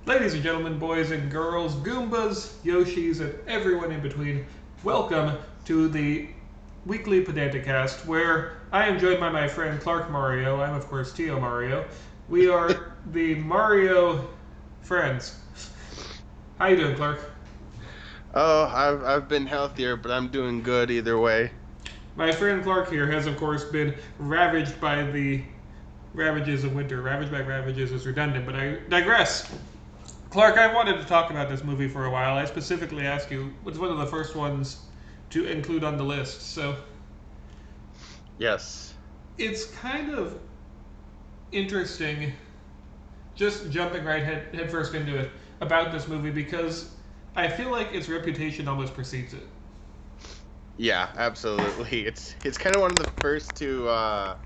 Ladies and gentlemen, boys and girls, Goombas, Yoshis, and everyone in between, welcome to the weekly Pedanticast, where I am joined by my friend Clark Mario. I'm, of course, Teo Mario. We are the Mario friends. How you doing, Clark? Oh, I've been healthier, but I'm doing good either way. My friend Clark here has, of course, been ravaged by the ravages of winter. Ravaged by ravages is redundant, but I digress. Clark, I wanted to talk about this movie for a while. I specifically asked you what's one of the first ones to include on the list. So Yes. it's kind of interesting, just jumping right head first into it about this movie because I feel like its reputation almost precedes it. Yeah, absolutely. It's kind of one of the first to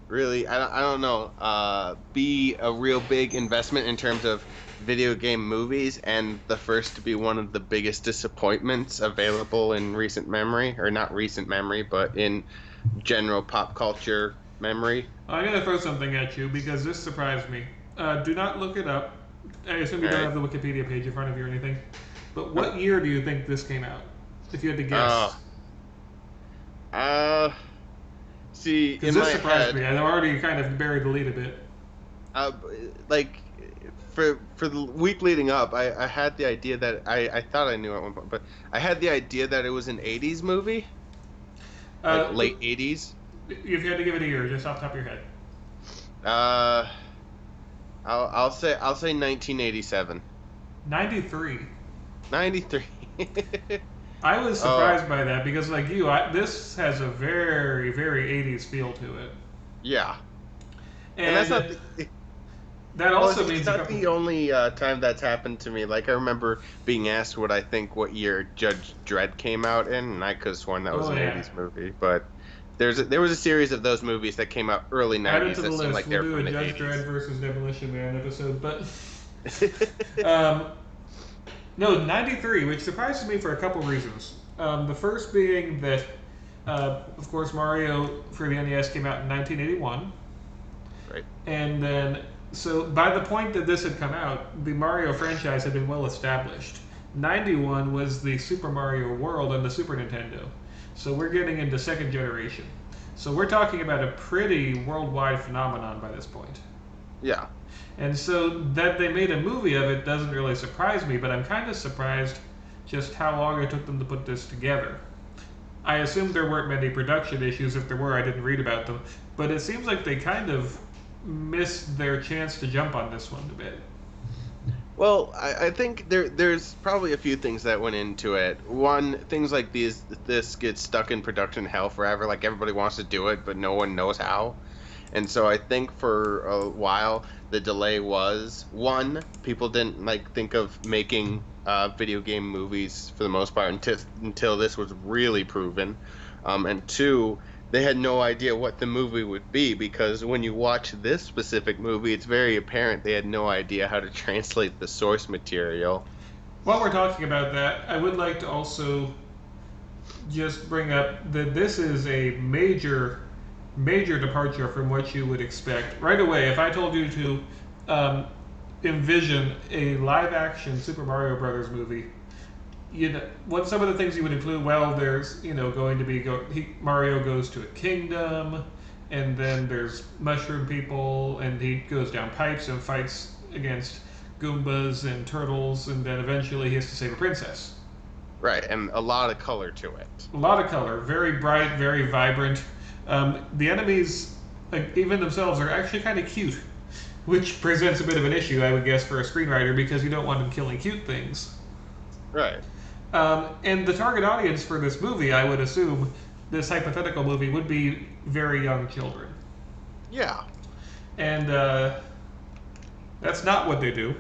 really I don't know be a real big investment in terms of video game movies, and the first to be one of the biggest disappointments available in recent memory, or not recent memory, but in general pop culture memory. I'm gonna throw something at you because this surprised me. Do not look it up. I assume you All don't right. have the Wikipedia page in front of you or anything. But Nope. what year do you think this came out? If you had to Uh, guess. uh, See, Because in this my surprised head, me. I already kind of buried the lead a bit. uh, like for the week leading up, I had the idea that I thought I knew at one point, but I had the idea that it was an '80s movie, like Uh, late '80s. if you had to give it a year, just off the top of your head. Uh, I'll say 1987, 93. 93. I was Oh surprised by that because, like you, this has a very, very 80s feel to it. yeah, and that's not And the that well, also it's means a not couple. the only time that's happened to me. Like I remember being asked what I think what year Judge Dredd came out in, and I could have sworn that was Oh, an yeah. '80s movie. But there was a series of those movies that came out early Add it '90s to the that seemed list. like We'll they're do a from the Judge '80s. Dredd versus Demolition Man episode. But um, no, 93, which surprises me for a couple reasons. The first being that, of course, Mario for the NES came out in 1981. Right. And then, so by the point that this had come out, the Mario franchise had been well established. 91 was the Super Mario World on the Super Nintendo. So we're getting into second generation. So we're talking about a pretty worldwide phenomenon by this point. Yeah. And so that they made a movie of it doesn't really surprise me, but I'm kind of surprised just how long it took them to put this together. I assumed there weren't many production issues. If there were, I didn't read about them. But it seems like they kind of missed their chance to jump on this one a bit. Well, I think there's probably a few things that went into it. One, things like this gets stuck in production hell forever. Like everybody wants to do it, but no one knows how. And so I think for a while the delay was one, people didn't like think of making video game movies for the most part until this was really proven. And two, they had no idea what the movie would be, because when you watch this specific movie, it's very apparent they had no idea how to translate the source material. While we're talking about that, I would like to also just bring up that this is a major departure from what you would expect. Right away, if I told you to envision a live action Super Mario Brothers movie, what some of the things you would include? Well, there's going to be Mario goes to a kingdom, and then there's mushroom people, and he goes down pipes and fights against Goombas and turtles, and then eventually he has to save a princess. Right, and a lot of color to it. A lot of color, very bright, very vibrant. The enemies, like, even themselves, are actually kind of cute, which presents a bit of an issue, I would guess, for a screenwriter because you don't want them killing cute things. Right. And the target audience for this movie, I would assume, this hypothetical movie, would be very young children. Yeah. And that's not what they do.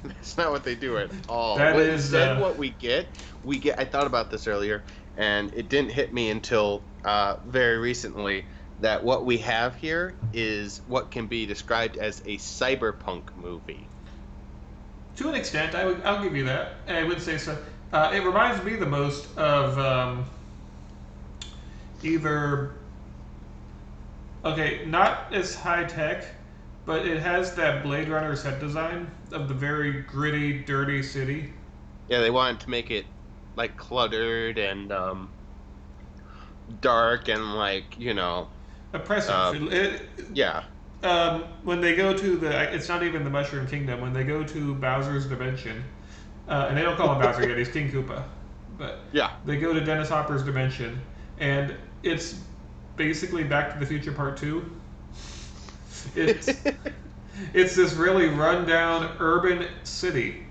That's not what they do at all. That is. Instead, what we get. I thought about this earlier, and it didn't hit me until very recently that what we have here is what can be described as a cyberpunk movie. To an extent, I'll give you that. I would say so. It reminds me the most of either. Okay, not as high tech, but it has that Blade Runner set design of the very gritty, dirty city. Yeah, they wanted to make it like cluttered and dark and like Oppressive. um yeah. When they go to it's not even the Mushroom Kingdom. When they go to Bowser's Dimension, and they don't call him Bowser yet, he's King Koopa. But Yeah. they go to Dennis Hopper's dimension, and it's basically Back to the Future Part 2. It's, it's this really rundown urban city.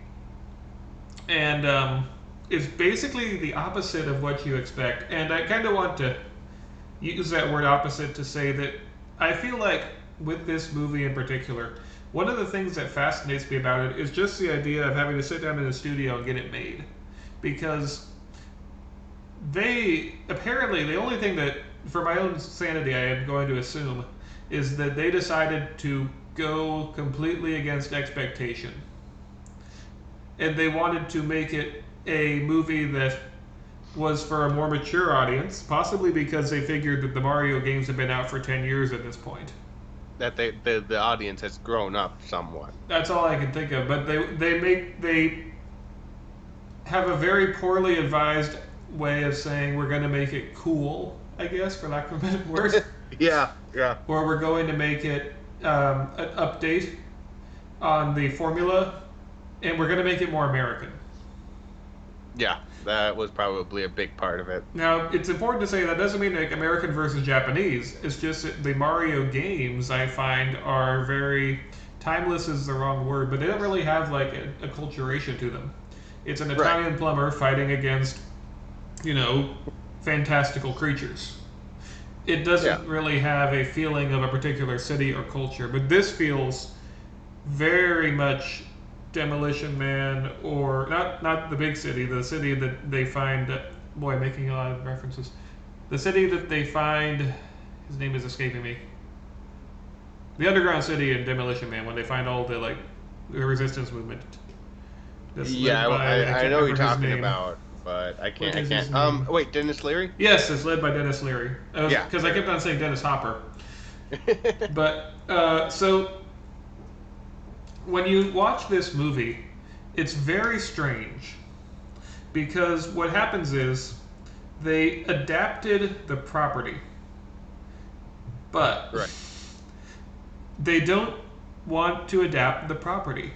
And it's basically the opposite of what you expect. And I kind of want to use that word opposite to say that I feel like with this movie in particular, one of the things that fascinates me about it is just the idea of having to sit down in a studio and get it made. Because apparently, the only thing that, for my own sanity, I am going to assume, is that they decided to go completely against expectation. And they wanted to make it a movie that was for a more mature audience, possibly because they figured that the Mario games have been out for 10 years at this point. That the audience has grown up somewhat. That's all I can think of. But they have a very poorly advised way of saying we're going to make it cool, I guess, for lack of a better word. Yeah. Or we're going to make it an update on the formula, and we're going to make it more American. Yeah, that was probably a big part of it. Now, it's important to say that doesn't mean like American versus Japanese. It's just that the Mario games, I find, are very timeless is the wrong word, but they don't really have like a acculturation to them. It's an Italian plumber fighting against, fantastical creatures. It doesn't really have a feeling of a particular city or culture, but this feels very much Demolition Man, or not the big city, the city that they find. Boy, making a lot of references. The city that they find, his name is escaping me. The underground city in Demolition Man, when they find all the resistance movement. Yeah, I know what you're talking about, but I can't. Wait, Dennis Leary? Yes, it's led by Dennis Leary. Because I kept on saying Dennis Hopper. But so when you watch this movie, it's very strange because what happens is they adapted the property, but they don't want to adapt the property.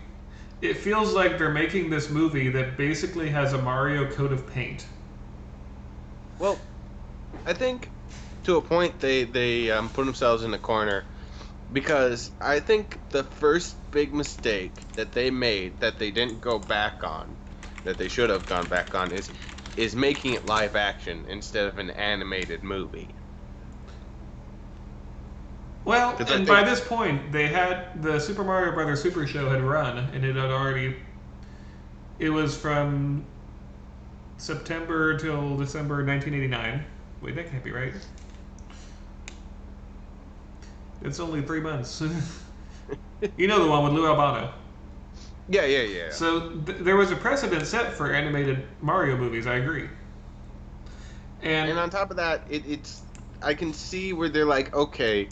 It feels like they're making this movie that basically has a Mario coat of paint. Well, I think to a point they put themselves in the corner, because I think the first big mistake that they made that they didn't go back on, that they should have gone back on, is making it live action instead of an animated movie. Well, and by this point, they had the Super Mario Brothers Super Show had run, and it was from September till December 1989. Wait, that can't be right. It's only 3 months. You know the one with Lou Albano. Yeah. So there was a precedent set for animated Mario movies, I agree. And on top of that, I can see where they're like, okay,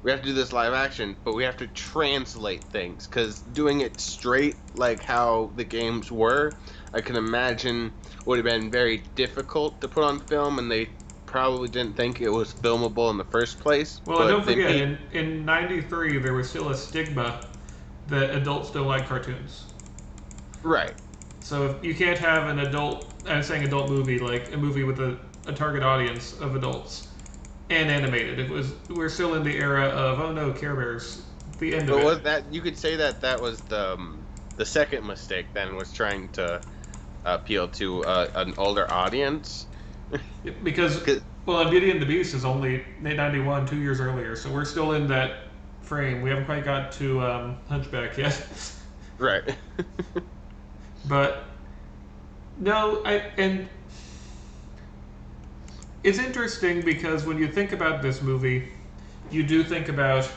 we have to do this live action, but we have to translate things, because doing it straight like how the games were, I can imagine would have been very difficult to put on film, and they probably didn't think it was filmable in the first place. Well, and don't forget, in '93 there was still a stigma that adults don't like cartoons. Right. So you can't have an adult, I'm saying adult movie, like a movie with a target audience of adults, and animated. We're still in the era of, oh no, Care Bears, the end of it. Was that, you could say that was the second mistake then, was trying to appeal to an older audience. Because, well, Beauty and the Beast is only 91, 2 years earlier, so we're still in that frame. We haven't quite got to Hunchback yet. Right. But no, and it's interesting because when you think about this movie, you do think about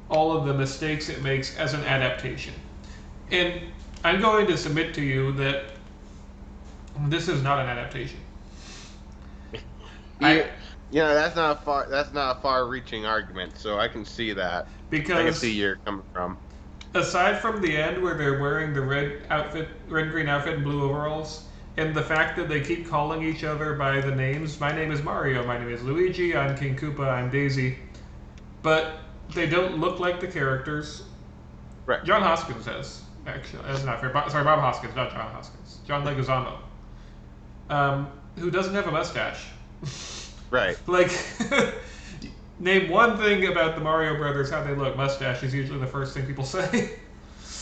all of the mistakes it makes as an adaptation. And I'm going to submit to you that this is not an adaptation. Yeah, that's not a far-reaching argument, so I can see that. I can see Because you're coming from. aside from the end where they're wearing the red and green outfit and blue overalls, and the fact that they keep calling each other by the names, my name is Mario, my name is Luigi, I'm King Koopa, I'm Daisy, but they don't look like the characters. Right. John Hoskins says, actually, that's not fair. Sorry, Bob Hoskins, not John Hoskins. John Leguizamo, who doesn't have a mustache. Right. Like, name one thing about the Mario Brothers, how they look. Mustache is usually the first thing people say.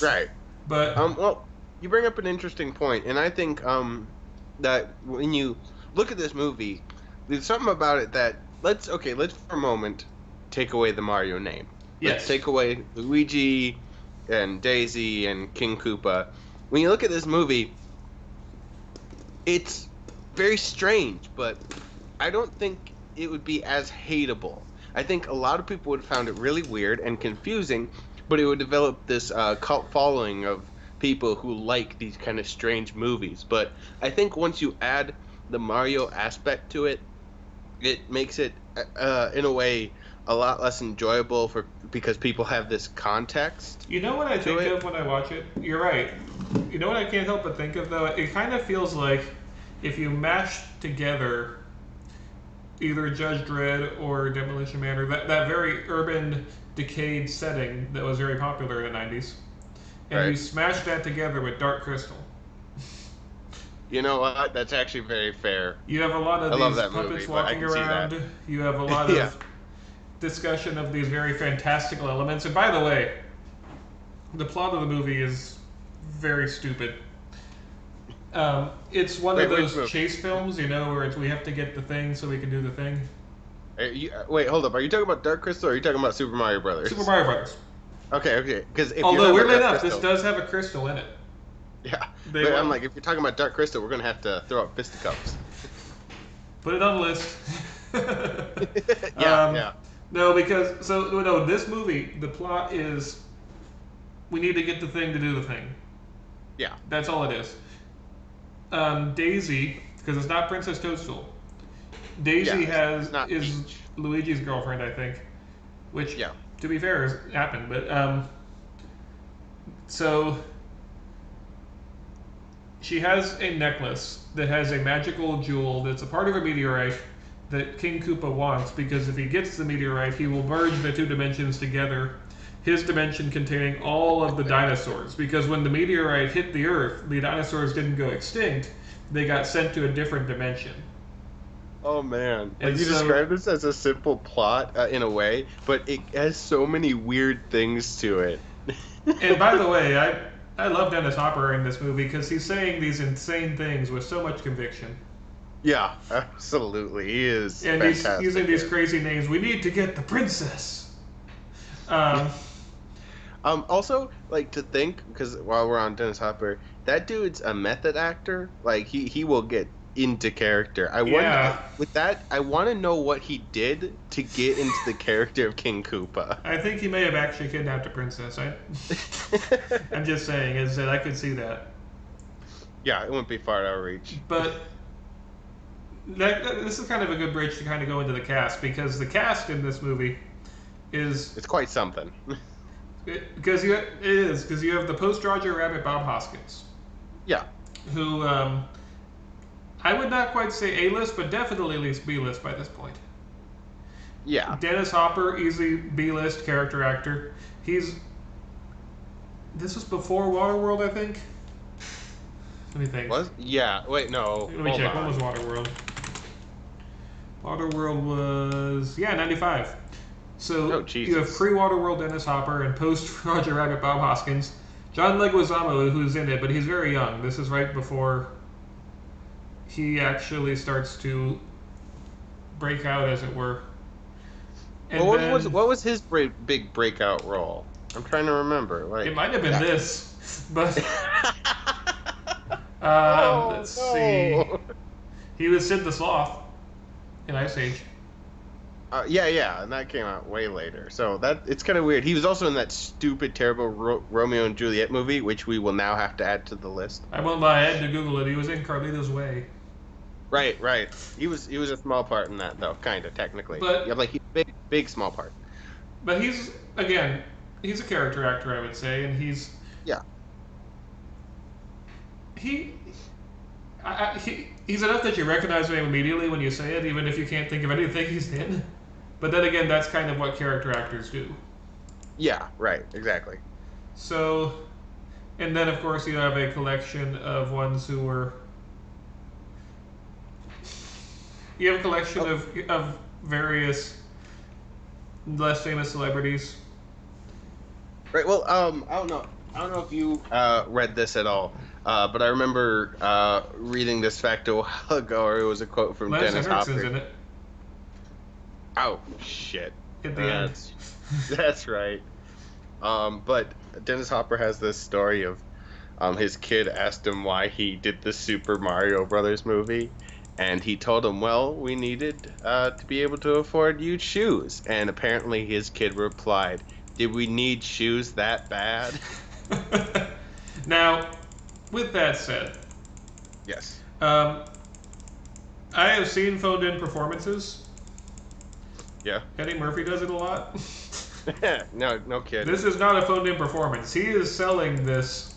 Right. But Well, you bring up an interesting point, and I think that when you look at this movie, there's something about it that let's for a moment take away the Mario name. Let's yes, take away Luigi and Daisy and King Koopa. When you look at this movie, it's very strange, but I don't think it would be as hateable. I think a lot of people would have found it really weird and confusing, but it would develop this cult following of people who like these kind of strange movies. But I think once you add the Mario aspect to it, it makes it, in a way, a lot less enjoyable because people have this context. you know what I think of when I watch it? You're right. You know what I can't help but think of, though? It kind of feels like if you mash together either Judge Dredd or Demolition Man, or that very urban, decayed setting that was very popular in the 90s, and you smash that together with Dark Crystal. You know what? That's actually very fair. You have a lot of these puppets walking around. You have a lot of discussion of these very fantastical elements. And by the way, the plot of the movie is very stupid. It's one of those chase films, where we have to get the thing so we can do the thing. Wait, hold up. Are you talking about Dark Crystal or are you talking about Super Mario Brothers? Super Mario Brothers. Okay. Because although weirdly enough, this does have a crystal in it. Yeah, but I'm like, if you're talking about Dark Crystal, we're gonna have to throw up fisticuffs. Put it on the list. Yeah. No, because this movie, the plot is we need to get the thing to do the thing. Yeah, that's all it is. Daisy, because it's not Princess Toadstool. Daisy is Peach. Luigi's girlfriend, I think. Which, to be fair, has happened. But so she has a necklace that has a magical jewel that's a part of a meteorite that King Koopa wants, because if he gets the meteorite, he will merge the two dimensions together. His dimension containing all of the dinosaurs, because when the meteorite hit the Earth, the dinosaurs didn't go extinct; they got sent to a different dimension. Oh man! Like you described this as a simple plot in a way, but it has so many weird things to it. And by the way, I love Dennis Hopper in this movie because he's saying these insane things with so much conviction. Yeah, absolutely. He is. And fantastic. He's using these crazy names. We need to get the princess. Also, like, to think, because while we're on Dennis Hopper, that dude's a method actor. Like, he will get into character. I want to know what he did to get into the character of King Koopa. I think he may have actually kidnapped a princess. I'm just saying, is that I could see that. Yeah, it wouldn't be far out of reach. But this is kind of a good bridge to kind of go into the cast, because the cast in this movie it's quite something. Because you have the post-Roger Rabbit Bob Hoskins. Yeah. Who, I would not quite say A-list, but definitely at least B-list by this point. Yeah. Dennis Hopper, easy B-list character actor. This was before Waterworld, I think? Let me think. Yeah, wait, no. Let me check. When was Waterworld? Waterworld was, 95. So you have pre-Waterworld Dennis Hopper and post-Roger Rabbit Bob Hoskins. John Leguizamo, who's in it, but he's very young. This is right before he actually starts to break out, as it were. And what was his big breakout role? I'm trying to remember. Like, it might have been this, but let's see. He was Sid the Sloth in Ice Age. Yeah, and that came out way later. So it's kind of weird. He was also in that stupid, terrible Romeo and Juliet movie, which we will now have to add to the list. I won't lie, I had to Google it. He was in Carlito's Way. Right, right. He was a small part in that though, kind of technically. Yeah, But like he big small part. but he's again, he's a character actor, I would say, and Yeah, he he's enough that you recognize him immediately when you say it, even if you can't think of anything he's in. But then again, that's kind of what character actors do. yeah, right, exactly. So, and then of course you have a collection of ones who were. You have a collection Oh, of various less famous celebrities. right. Well, I don't know if you read this at all, but I remember reading this fact a while ago, or it was a quote from Lance Dennis Henriksen's Hopper. in it Oh shit, at the end. that's that's right. But Dennis Hopper has this story of his kid asked him why he did the Super Mario Brothers movie, and he told him, "Well, we needed to be able to afford you shoes." And apparently, his kid replied, "Did we need shoes that bad?" Now, with that said, Yes. um, I have seen phoned in performances. Yeah. Eddie Murphy does it a lot. No, no This kidding. is not a phoned in performance. He is selling this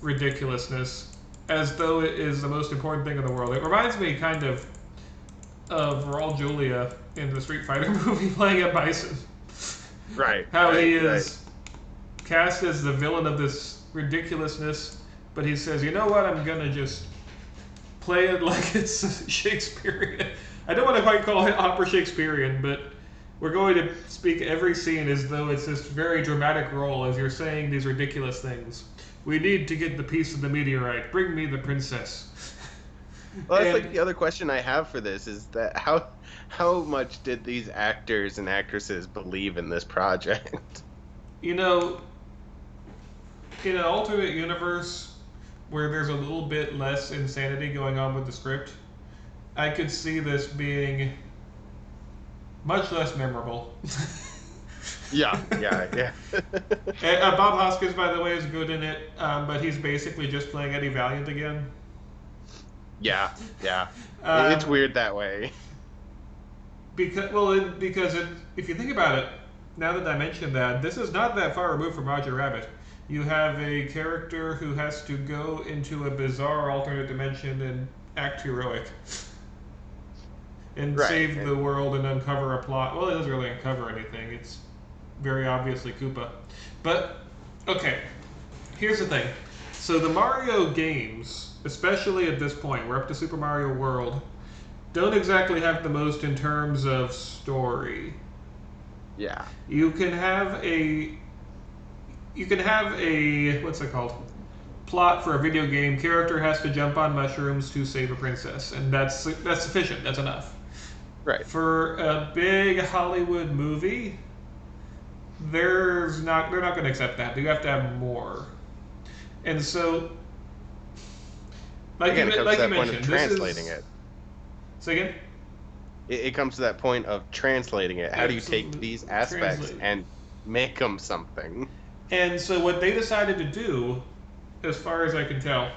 ridiculousness as though it is the most important thing in the world. It reminds me kind of Raul Julia in the Street Fighter movie playing a Bison. Right, How right, he right. is cast as the villain of this ridiculousness, but he says, you know what, I'm gonna just play it like it's Shakespearean. I don't want to quite call it opera Shakespearean, but we're going to speak every scene as though it's this very dramatic role as you're saying these ridiculous things. We need to get the piece of the meteorite. Bring me the princess. Well, that's And like the other question I have for this is that how much did these actors and actresses believe in this project? you know, in an alternate universe where there's a little bit less insanity going on with the script, I could see this being much less memorable. Yeah, yeah, yeah. Bob Hoskins, by the way, is good in it, but he's basically just playing Eddie Valiant again. Yeah, yeah. It's Um, weird that way. because if you think about it, now that I mentioned that, this is not that far removed from Roger Rabbit. You have a character who has to go into a bizarre alternate dimension and act heroic and Right. save the world and uncover a plot. Well, it doesn't really uncover anything. It's very obviously Koopa. But okay, here's the thing. So the Mario games, especially at this point, we're up to Super Mario World, don't exactly have the most in terms of story. Yeah. You can have a what's it called? Plot for a video game. Character has to jump on mushrooms to save a princess, and that's sufficient. That's enough. Right. For a big Hollywood movie, they're not going to accept that. You have to have more. And so, Again, it comes to like you that point of mentioned, this translating is it. say again. It comes to that point of translating it. How do you take Absolutely these aspects translate. and make them something? And so what they decided to do, as far as I can tell,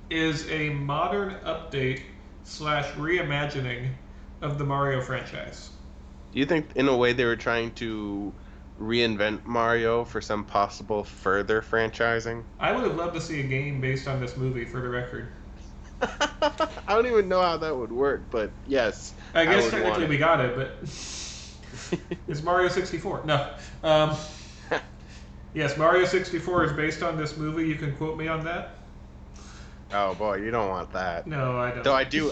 is a modern update slash reimagining of the Mario franchise. Do you think, in a way, they were trying to reinvent Mario for some possible further franchising? I would have loved to see a game based on this movie, for the record. I don't even know how that would work, but yes, I I guess would want technically we it. got it, but it's Mario 64. No. Yes, Mario 64 is based on this movie. You can quote me on that? Oh boy, you don't want that. No, I Though don't. I do,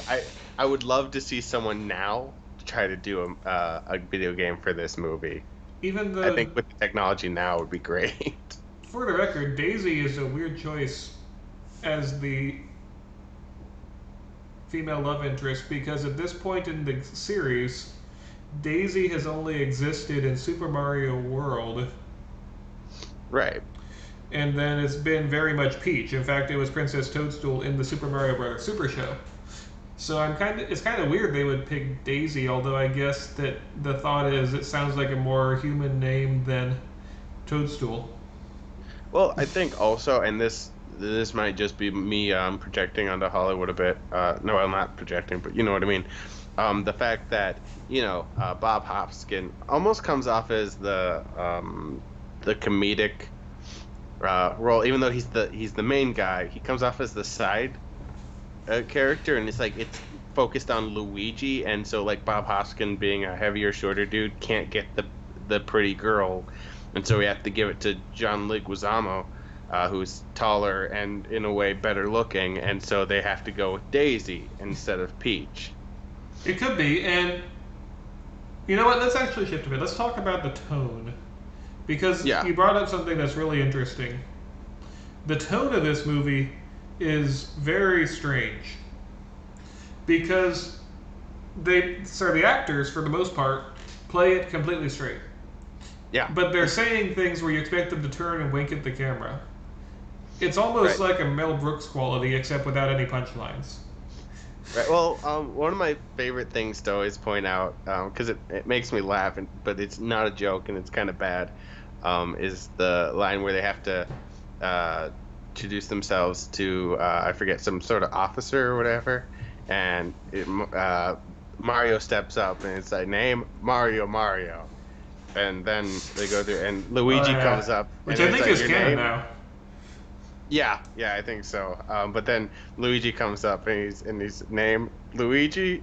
I would love to see someone now try to do a video game for this movie. Even I the think with the technology now would be great. For the record, Daisy is a weird choice as the female love interest because at this point in the series, Daisy has only existed in Super Mario World, Right. and then it's been very much Peach. In fact, it was Princess Toadstool in the Super Mario Bros. Super Show. So it's kind of weird they would pick Daisy, although I guess that the thought is it sounds like a more human name than Toadstool. Well, I think also, and this this might just be me projecting onto Hollywood a bit. No, I'm not projecting, but you know what I mean. The fact that Bob Hopkins almost comes off as the comedic role, even though he's the main guy. He comes off as the side character, and it's focused on Luigi, and so like Bob Hoskins being a heavier, shorter dude can't get the pretty girl, and so we have to give it to John Leguizamo, who's taller and in a way better looking, and so they have to go with Daisy instead of Peach. It could be, and you know what? Let's actually shift a bit. Let's talk about the tone, because Yeah, you brought up something that's really interesting. The tone of this movie is very strange because the actors for the most part play it completely straight, yeah, but they're saying things where you expect them to turn and wink at the camera. It's almost right. like a Mel Brooks quality, except without any punchlines. Right. Well, one of my favorite things to always point out, because it makes me laugh, but it's not a joke and it's kind of bad, is the line where they have to uh, introduce themselves to, I forget, some sort of officer or whatever, and Mario steps up and it's like, name Mario Mario. And then they go through, and Oh Luigi yeah, comes up, which and I it's think like, is your canon name? now. Yeah, yeah, I think so. But then Luigi comes up and he's name Luigi.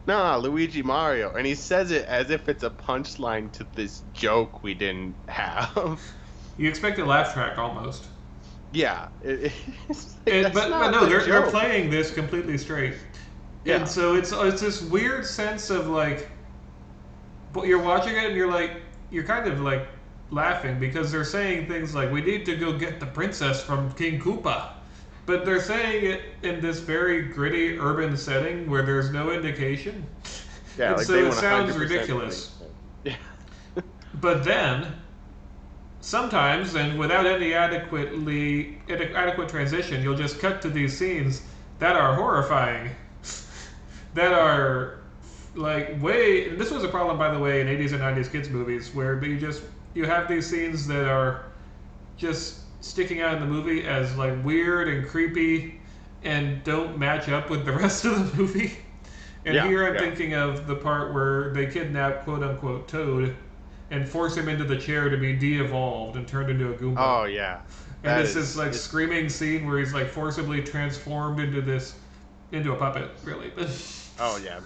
Nah, Luigi Mario, and he says it as if it's a punchline to this joke we didn't have. You expect a laugh track almost. Yeah, it's like, that's But not no, the they're joke. playing this completely straight, and Yeah, so it's this weird sense of like, but you're watching it and you're kind of like laughing because they're saying things like we need to go get the princess from King Koopa, but they're saying it in this very gritty urban setting where there's no indication, yeah, and like so they it want sounds 100% believe ridiculous. it. Yeah, But then sometimes, and without any adequate transition, you'll just cut to these scenes that are horrifying, that are like way. And this was a problem, by the way, in 80s and 90s kids movies, where you have these scenes that are just sticking out in the movie as like weird and creepy, and don't match up with the rest of the movie. And yeah, here I'm yeah. thinking of the part where they kidnap quote unquote Toad and force him into the chair to be de-evolved and turned into a Goomba. Oh yeah, And that it's this is like it's. screaming scene where he's like forcibly transformed into a puppet, really. Oh yeah,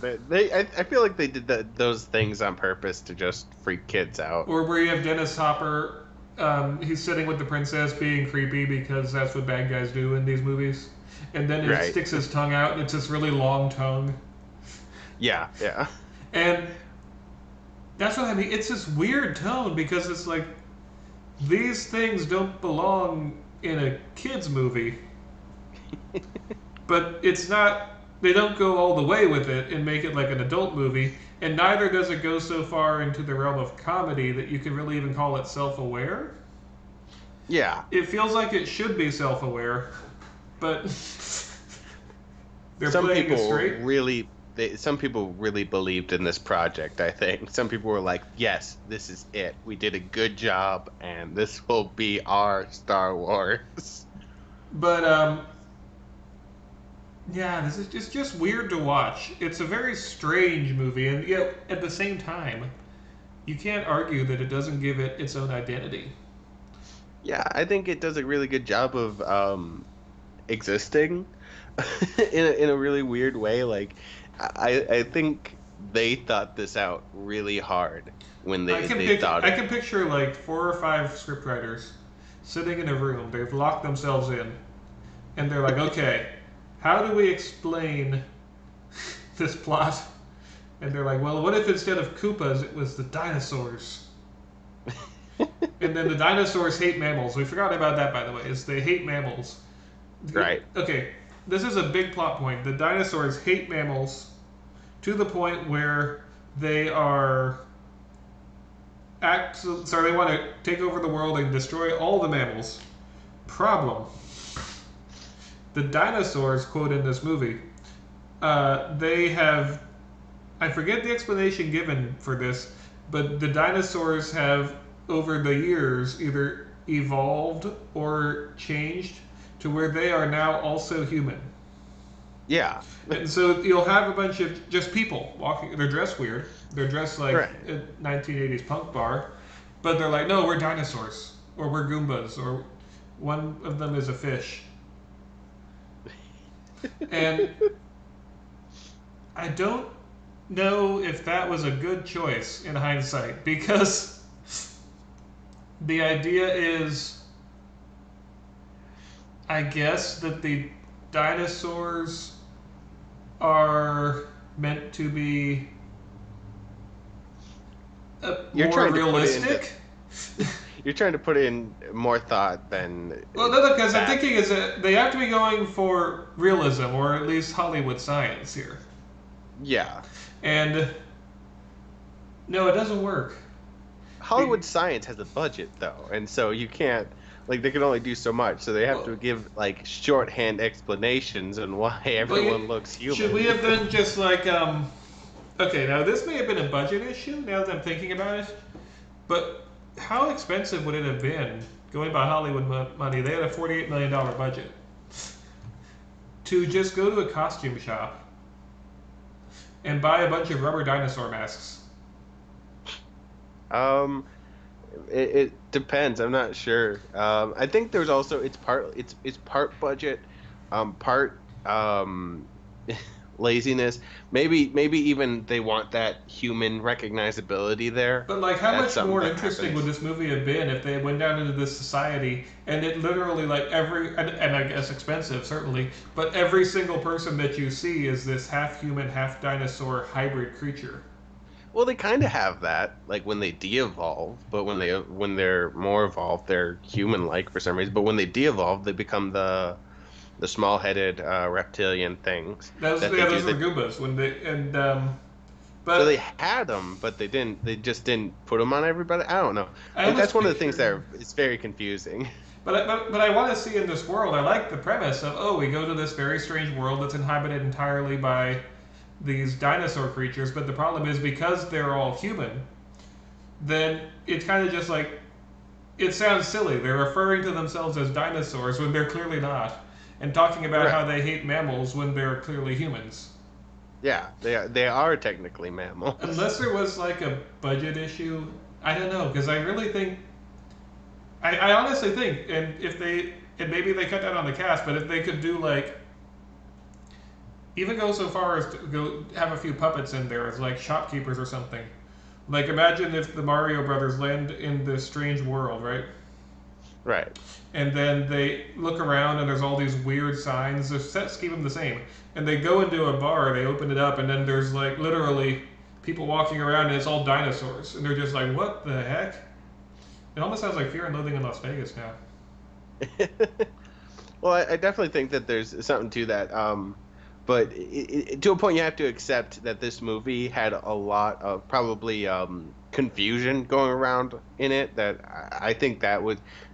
I feel like they did those things on purpose to just freak kids out. Or where you have Dennis Hopper, he's sitting with the princess being creepy because that's what bad guys do in these movies. And then it Right. sticks his tongue out and it's this really long tongue. Yeah, yeah. And that's what I mean. It's this weird tone because it's like these things don't belong in a kids movie, but it's not. They don't go all the way with it and make it like an adult movie, and neither does it go so far into the realm of comedy that you can really even call it self-aware. Yeah. It feels like it should be self-aware, but they're Some playing it people straight. really some people really believed in this project, I think. Some people were like, "Yes, this is it. We did a good job and this will be our Star Wars." But yeah, this is just weird to watch. It's a very strange movie, and yet at the same time, you can't argue that it doesn't give it its own identity. Yeah, I think it does a really good job of existing in a really weird way. Like I think they thought this out really hard when they thought I it. can picture like 4 or 5 scriptwriters sitting in a room. They've locked themselves in, and they're like, okay, how do we explain this plot? And they're like, well, what if instead of Koopas it was the dinosaurs? And then the dinosaurs hate mammals. We forgot about that, by the way. Is they hate mammals. Right. Okay, this is a big plot point. The dinosaurs hate mammals to the point where they are they want to take over the world and destroy all the mammals. Problem: the dinosaurs, quote in this movie, they have, I forget the explanation given for this, but the dinosaurs have over the years either evolved or changed to where they are now also human. Yeah. And so you'll have a bunch of just people walking. They're dressed weird. They're dressed like Right. a 1980s punk bar, but they're like, no, we're dinosaurs, or we're Goombas, or one of them is a fish. And I don't know if that was a good choice in hindsight, because the idea is, I guess, that the dinosaurs are meant to be You're more trying to put it into realistic. you're trying to put in more thought than Well, no, because I'm that. thinking is that they have to be going for realism, or at least Hollywood science here. Yeah. And no, it doesn't work. Hollywood science has a budget though, and so you can't like they can only do so much, so they have Well, to give like shorthand explanations on why but everyone looks should we human. have done just like Okay, now this may have been a budget issue. Now that I'm thinking about it, but how expensive would it have been going by Hollywood money? They had a $48 million budget to just go to a costume shop and buy a bunch of rubber dinosaur masks. Um, it depends. I'm not sure. I think there's also it's part budget, part laziness. Maybe even they want that human recognizability there. But like, how That's much something more that interesting would happens. this movie have been if they went down into this society and it literally like and I guess expensive certainly, but every single person that you see is this half human, half dinosaur hybrid creature. Well, they kind of have that, like when they de-evolve, but when they're more evolved, they're human-like for some reason. But when they de-evolve, they become the small-headed reptilian things Those that they yeah, do. those were Goombas when they and So they but had them, but they didn't. They just didn't put them on everybody. I don't know. I Like that's almost one of the things picture. it's very confusing. But I want to see in this world. I like the premise of we go to this very strange world that's inhabited entirely by these dinosaur creatures. But the problem is because they're all human, then it's kind of just like it sounds silly. They're referring to themselves as dinosaurs when they're clearly not, and talking about Right. how they hate mammals when they're clearly humans. Yeah, they are technically mammals. Unless there was like a budget issue, I don't know because I really think I honestly think, and if they and maybe they cut down on the cast, but if they could do like even go so far as to go have a few puppets in there as like shopkeepers or something. Like imagine if the Mario Brothers land in this strange world, right? Right. And then they look around and there's all these weird signs. The sets keep them the same. And they go into a bar, they open it up, and then there's like literally people walking around and it's all dinosaurs. And they're just like, what the heck? It almost sounds like Fear and Loathing in Las Vegas now. Well, I definitely think that there's something to that. But to a point, you have to accept that this movie had a lot of probably confusion going around in it. That I think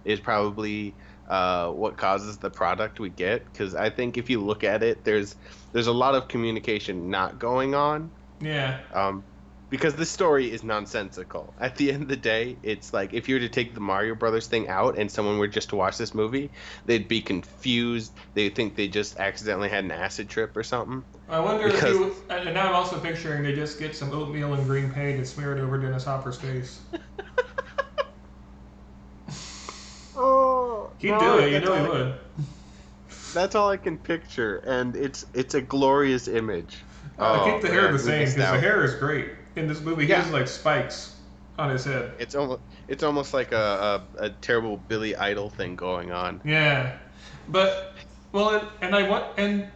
is probably what causes the product we get. Because I think if you look at it, there's a lot of communication not going on. Yeah. Um, because this story is nonsensical. At the end of the day, it's like if you were to take the Mario Brothers thing out and someone were just to watch this movie, they'd be confused. They'd think they just accidentally had an acid trip or something. I wonder if Because you. And now I'm also picturing they just get some oatmeal and green paint and smear it over Dennis Hopper's face. oh He'd do no, it, you know he would. that's all I can picture, and it's a glorious image. Keep Oh the hair man, the we same missed because the out. hair is great. In this movie, he has Yeah, like spikes on his head. it's almost like a terrible Billy Idol thing going on. Yeah, but well, and I want and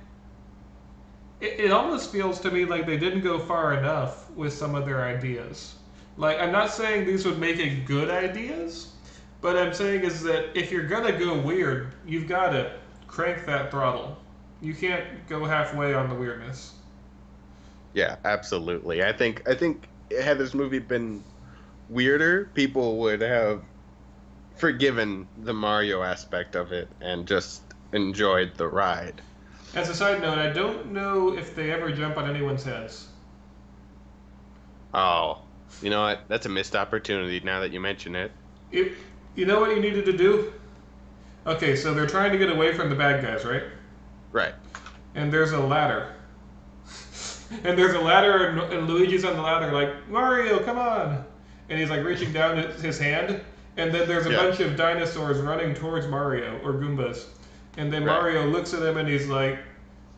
it almost feels to me like they didn't go far enough with some of their ideas. Like I'm not saying these would make it good ideas, but I'm saying is that if you're gonna go weird, you've got to crank that throttle. You can't go halfway on the weirdness. Yeah, absolutely. I think had this movie been weirder, people would have forgiven the Mario aspect of it and just enjoyed the ride. As a side note, I don't know if they ever jump on anyone's heads. Oh, you know what? That's a missed opportunity now that you mention it. It, You know what you needed to do? Okay, so they're trying to get away from the bad guys, right? Right. And there's a ladder. And there's a ladder, and Luigi's on the ladder, like, Mario, come on! And he's like reaching down his hand, and then there's a bunch of dinosaurs running towards Mario, or Goombas. And then Mario looks at him and he's like,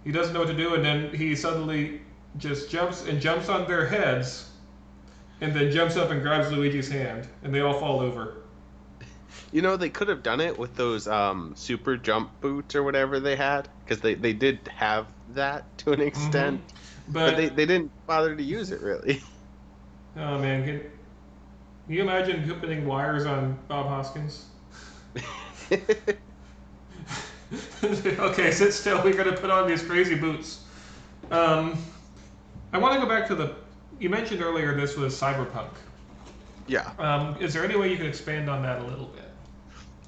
he doesn't know what to do, and then he suddenly just jumps on their heads, and then jumps up and grabs Luigi's hand, and they all fall over. You know, they could have done it with those super jump boots or whatever they had, because they did have that to an extent. But they didn't bother to use it, really. Oh, man. Can you imagine putting wires on Bob Hoskins? Okay, sit still. We're going to put on these crazy boots. I want to go back to the... You mentioned earlier this was cyberpunk. Yeah. Is there any way you could expand on that a little bit?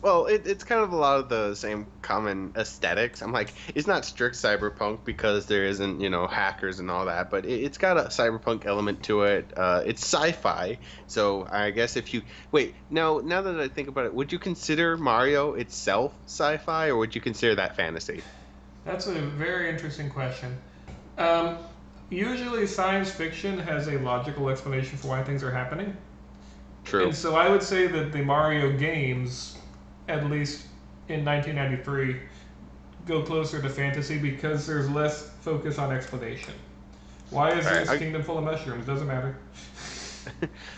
Well, it's kind of a lot of the same common aesthetics. I'm like, it's not strict cyberpunk because there isn't, hackers and all that, but it's got a cyberpunk element to it. It's sci-fi, so I guess if you... Wait, now that I think about it, would you consider Mario itself sci-fi, or would you consider that fantasy? That's a very interesting question. Usually science fiction has a logical explanation for why things are happening. True. And so I would say that the Mario games, at least in 1993, go closer to fantasy because there's less focus on explanation. Why is this kingdom full of mushrooms? Doesn't matter.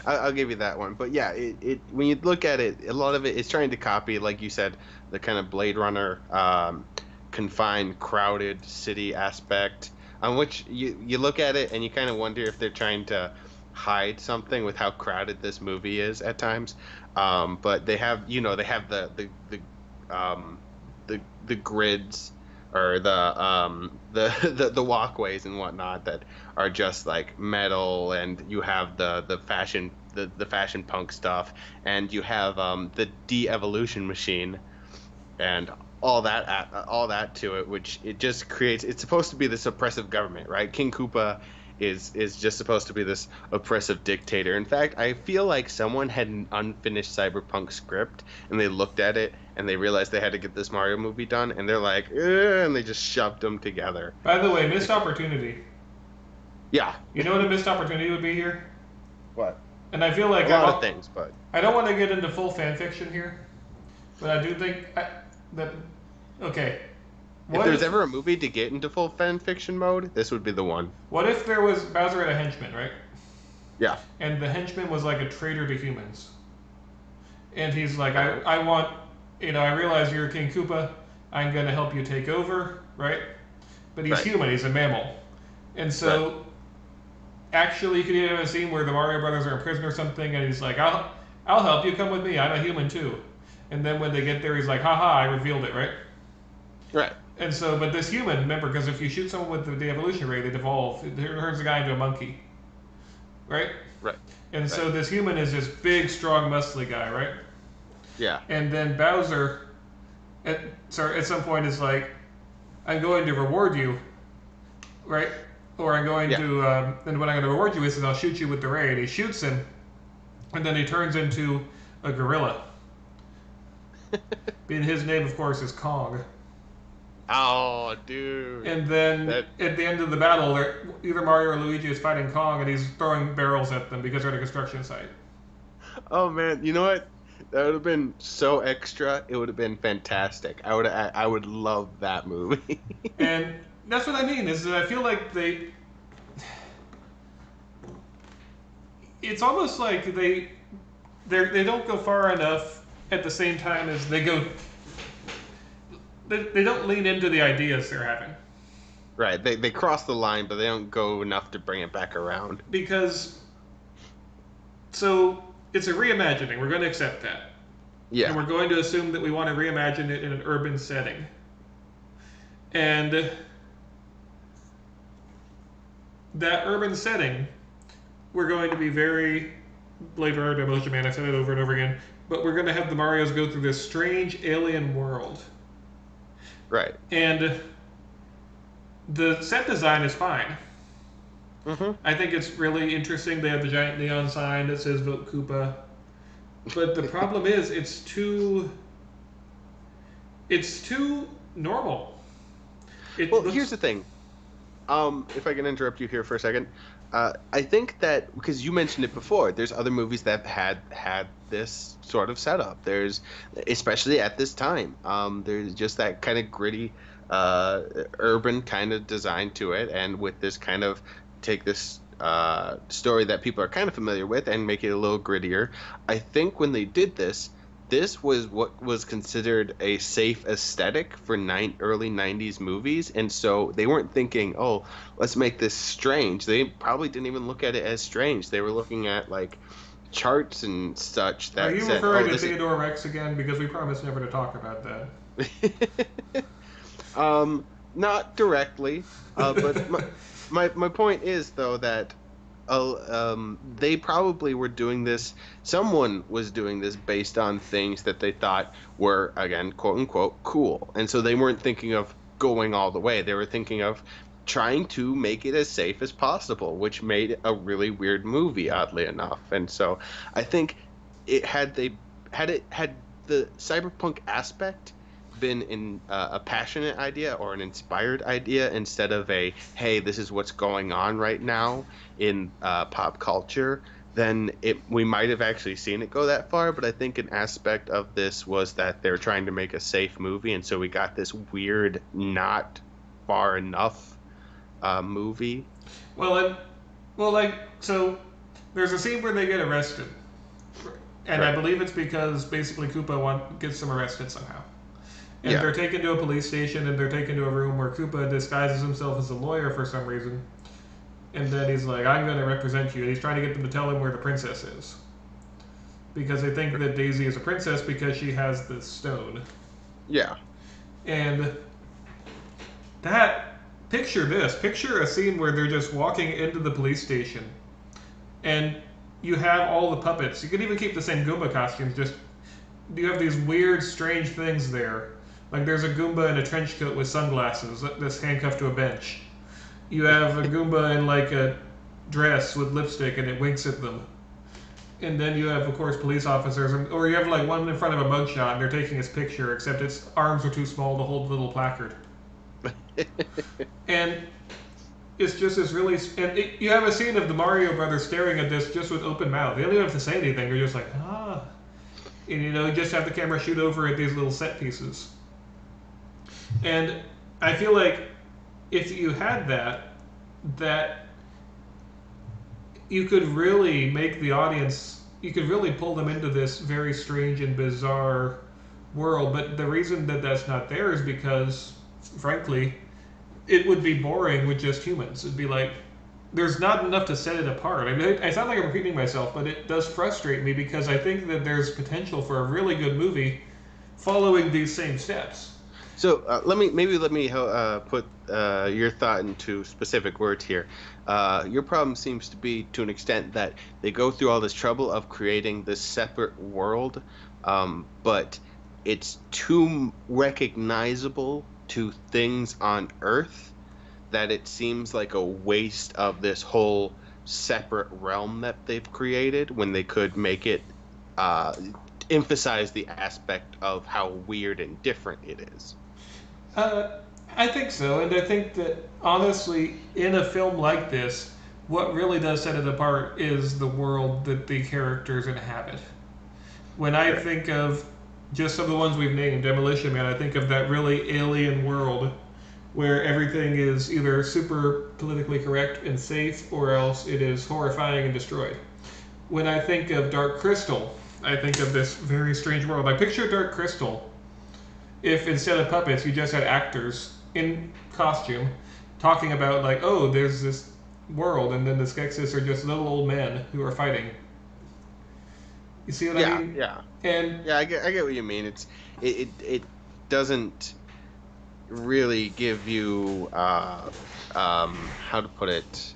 I'll give you that one. But yeah, it when you look at it, a lot of it is trying to copy, like you said, the kind of Blade Runner, confined, crowded city aspect, on which you look at it and you kind of wonder if they're trying to hide something with how crowded this movie is at times. But they have, they have the grids, or the walkways and whatnot that are just like metal, and you have the fashion punk stuff, and you have the de-evolution machine, and all that to it, which it just creates. It's supposed to be this oppressive government, right? King Koopa is just supposed to be this oppressive dictator. In fact, I feel like someone had an unfinished cyberpunk script, and they looked at it and they realized they had to get this Mario movie done, and they're like, and they just shoved them together. By the way, missed opportunity. Yeah. You know what a missed opportunity would be here? What? And I feel like a lot of things, but I don't want to get into full fan fiction here, but I do think that okay. If there's ever a movie to get into full fan fiction mode, this would be the one. What if there was Bowser had a henchman, right? Yeah. And the henchman was like a traitor to humans. And he's like, I want, I realize you're King Koopa. I'm going to help you take over, right? But he's human. He's a mammal. And so, actually, you could even have a scene where the Mario Brothers are in prison or something, and he's like, I'll help you. Come with me. I'm a human, too. And then when they get there, he's like, haha, I revealed it, right? Right. And so, but this human, remember, because if you shoot someone with the de-evolution ray, they devolve. It turns the guy into a monkey. Right? Right. And so this human is this big, strong, muscly guy, right? Yeah. And then Bowser, at some point, is like, I'm going to reward you, right? Or I'm going to, and what I'm going to reward you is I'll shoot you with the ray. And he shoots him, and then he turns into a gorilla. And his name, of course, is Kong. Oh, dude. And then at the end of the battle, either Mario or Luigi is fighting Kong, and he's throwing barrels at them because they're at a construction site. Oh, man. You know what? That would have been so extra. It would have been fantastic. I would love that movie. And that's what I mean, is that I feel like it's almost like they don't go far enough at the same time as they go. They don't lean into the ideas they're having. Right. They cross the line, but they don't go enough to bring it back around. Because, so, it's a reimagining. We're going to accept that. Yeah. And we're going to assume that we want to reimagine it in an urban setting. And that urban setting, we're going to be very Blade Runner, Demolition Man, I've said it over and over again, but we're going to have the Marios go through this strange alien world. Right. And the set design is fine. Mm-hmm. I think it's really interesting. They have the giant neon sign that says Vote Koopa. But the problem is, it's too normal. It Well, here's looks. the thing. If I can interrupt you here for a second, I think that because you mentioned it before, there's other movies that have had this sort of setup. There's, especially at this time, there's just that kind of gritty, uh, urban kind of design to it, and with this kind of take this story that people are kind of familiar with and make it a little grittier. I think when they did this. This was what was considered a safe aesthetic for early 90s movies. And so they weren't thinking, oh, let's make this strange. They probably didn't even look at it as strange. They were looking at like charts and such Are that you said, oh, referring to this is. Theodore Rex again? Because we promised never to talk about Not directly, but that. my point is though that they probably were doing this. Someone was doing this based on things that they thought were, again, quote unquote, cool. And so they weren't thinking of going all the way. They were thinking of trying to make it as safe as possible, which made a really weird movie, oddly enough. And so I think had the cyberpunk aspect been in a passionate idea or an inspired idea instead of a hey, this is what's going on right now in pop culture, then we might have actually seen it go that far. But I think an aspect of this was that they're trying to make a safe movie, and so we got this weird, not far enough movie. well, like so, there's a scene where they get arrested, and I Right. believe it's because basically Koopa gets them arrested somehow. And Yeah. they're taken to a police station, and they're taken to a room where Koopa disguises himself as a lawyer for some reason. And then he's like, I'm going to represent you. And he's trying to get them to tell him where the princess is. Because they think that Daisy is a princess because she has this stone. Yeah. And picture a scene where they're just walking into the police station. And you have all the puppets. You could even keep the same Goomba costumes, just you have these weird, strange things there. Like there's a Goomba in a trench coat with sunglasses that's handcuffed to a bench. You have a Goomba in like a dress with lipstick and it winks at them. And then you have, of course, police officers, or you have like one in front of a mugshot and they're taking his picture, except its arms are too small to hold the little placard. And it's just this really. You have a scene of the Mario brothers staring at this just with open mouth. They don't even have to say anything, they're just like, ah. And you just have the camera shoot over at these little set pieces. And I feel like if you had that you could really make the audience, you could really pull them into this very strange and bizarre world. But the reason that that's not there is because, frankly, it would be boring with just humans. It'd be like, there's not enough to set it apart. I mean, I sound like I'm repeating myself, but it does frustrate me because I think that there's potential for a really good movie following these same steps. So let me put your thought into specific words here. Your problem seems to be to an extent that they go through all this trouble of creating this separate world, but it's too recognizable to things on Earth that it seems like a waste of this whole separate realm that they've created when they could make it uh, emphasize the aspect of how weird and different it is. Uh, I think so, and I think that honestly, in a film like this, what really does set it apart is the world that the characters inhabit. When I Right. think of just some of the ones we've named, Demolition Man, I think of that really alien world where everything is either super politically correct and safe, or else it is horrifying and destroyed. When I think of Dark Crystal, I think of this very strange world. I picture Dark Crystal if instead of puppets, you just had actors in costume talking about, like, oh, there's this world, and then the Skeksis are just little old men who are fighting. You see what I Yeah, mean? yeah, And I get what you mean. It doesn't really give you how to put it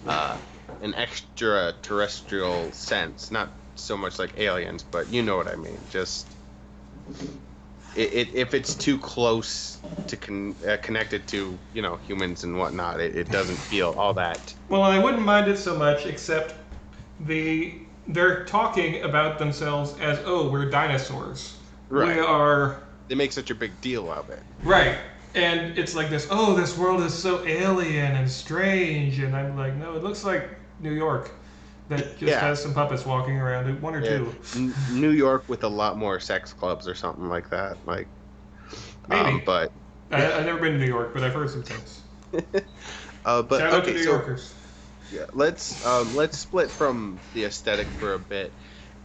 uh, an extraterrestrial sense. Not so much like aliens, but you know what I mean. Just if it's too close to connected to humans and whatnot, it doesn't feel all that. well, I wouldn't mind it so much, except the they're talking about themselves as, oh, we're dinosaurs. We Right. are They make such a big deal of it. right. And it's like this, oh, this world is so alien and strange. And I'm like, no, it looks like New York that just Yeah. has some puppets walking around, one or Yeah. two. New York with a lot more sex clubs or something like that. Like, Maybe. but I've never been to New York, but I've heard some things. but Shout out to okay, New so Yorkers. yeah, let's split from the aesthetic for a bit,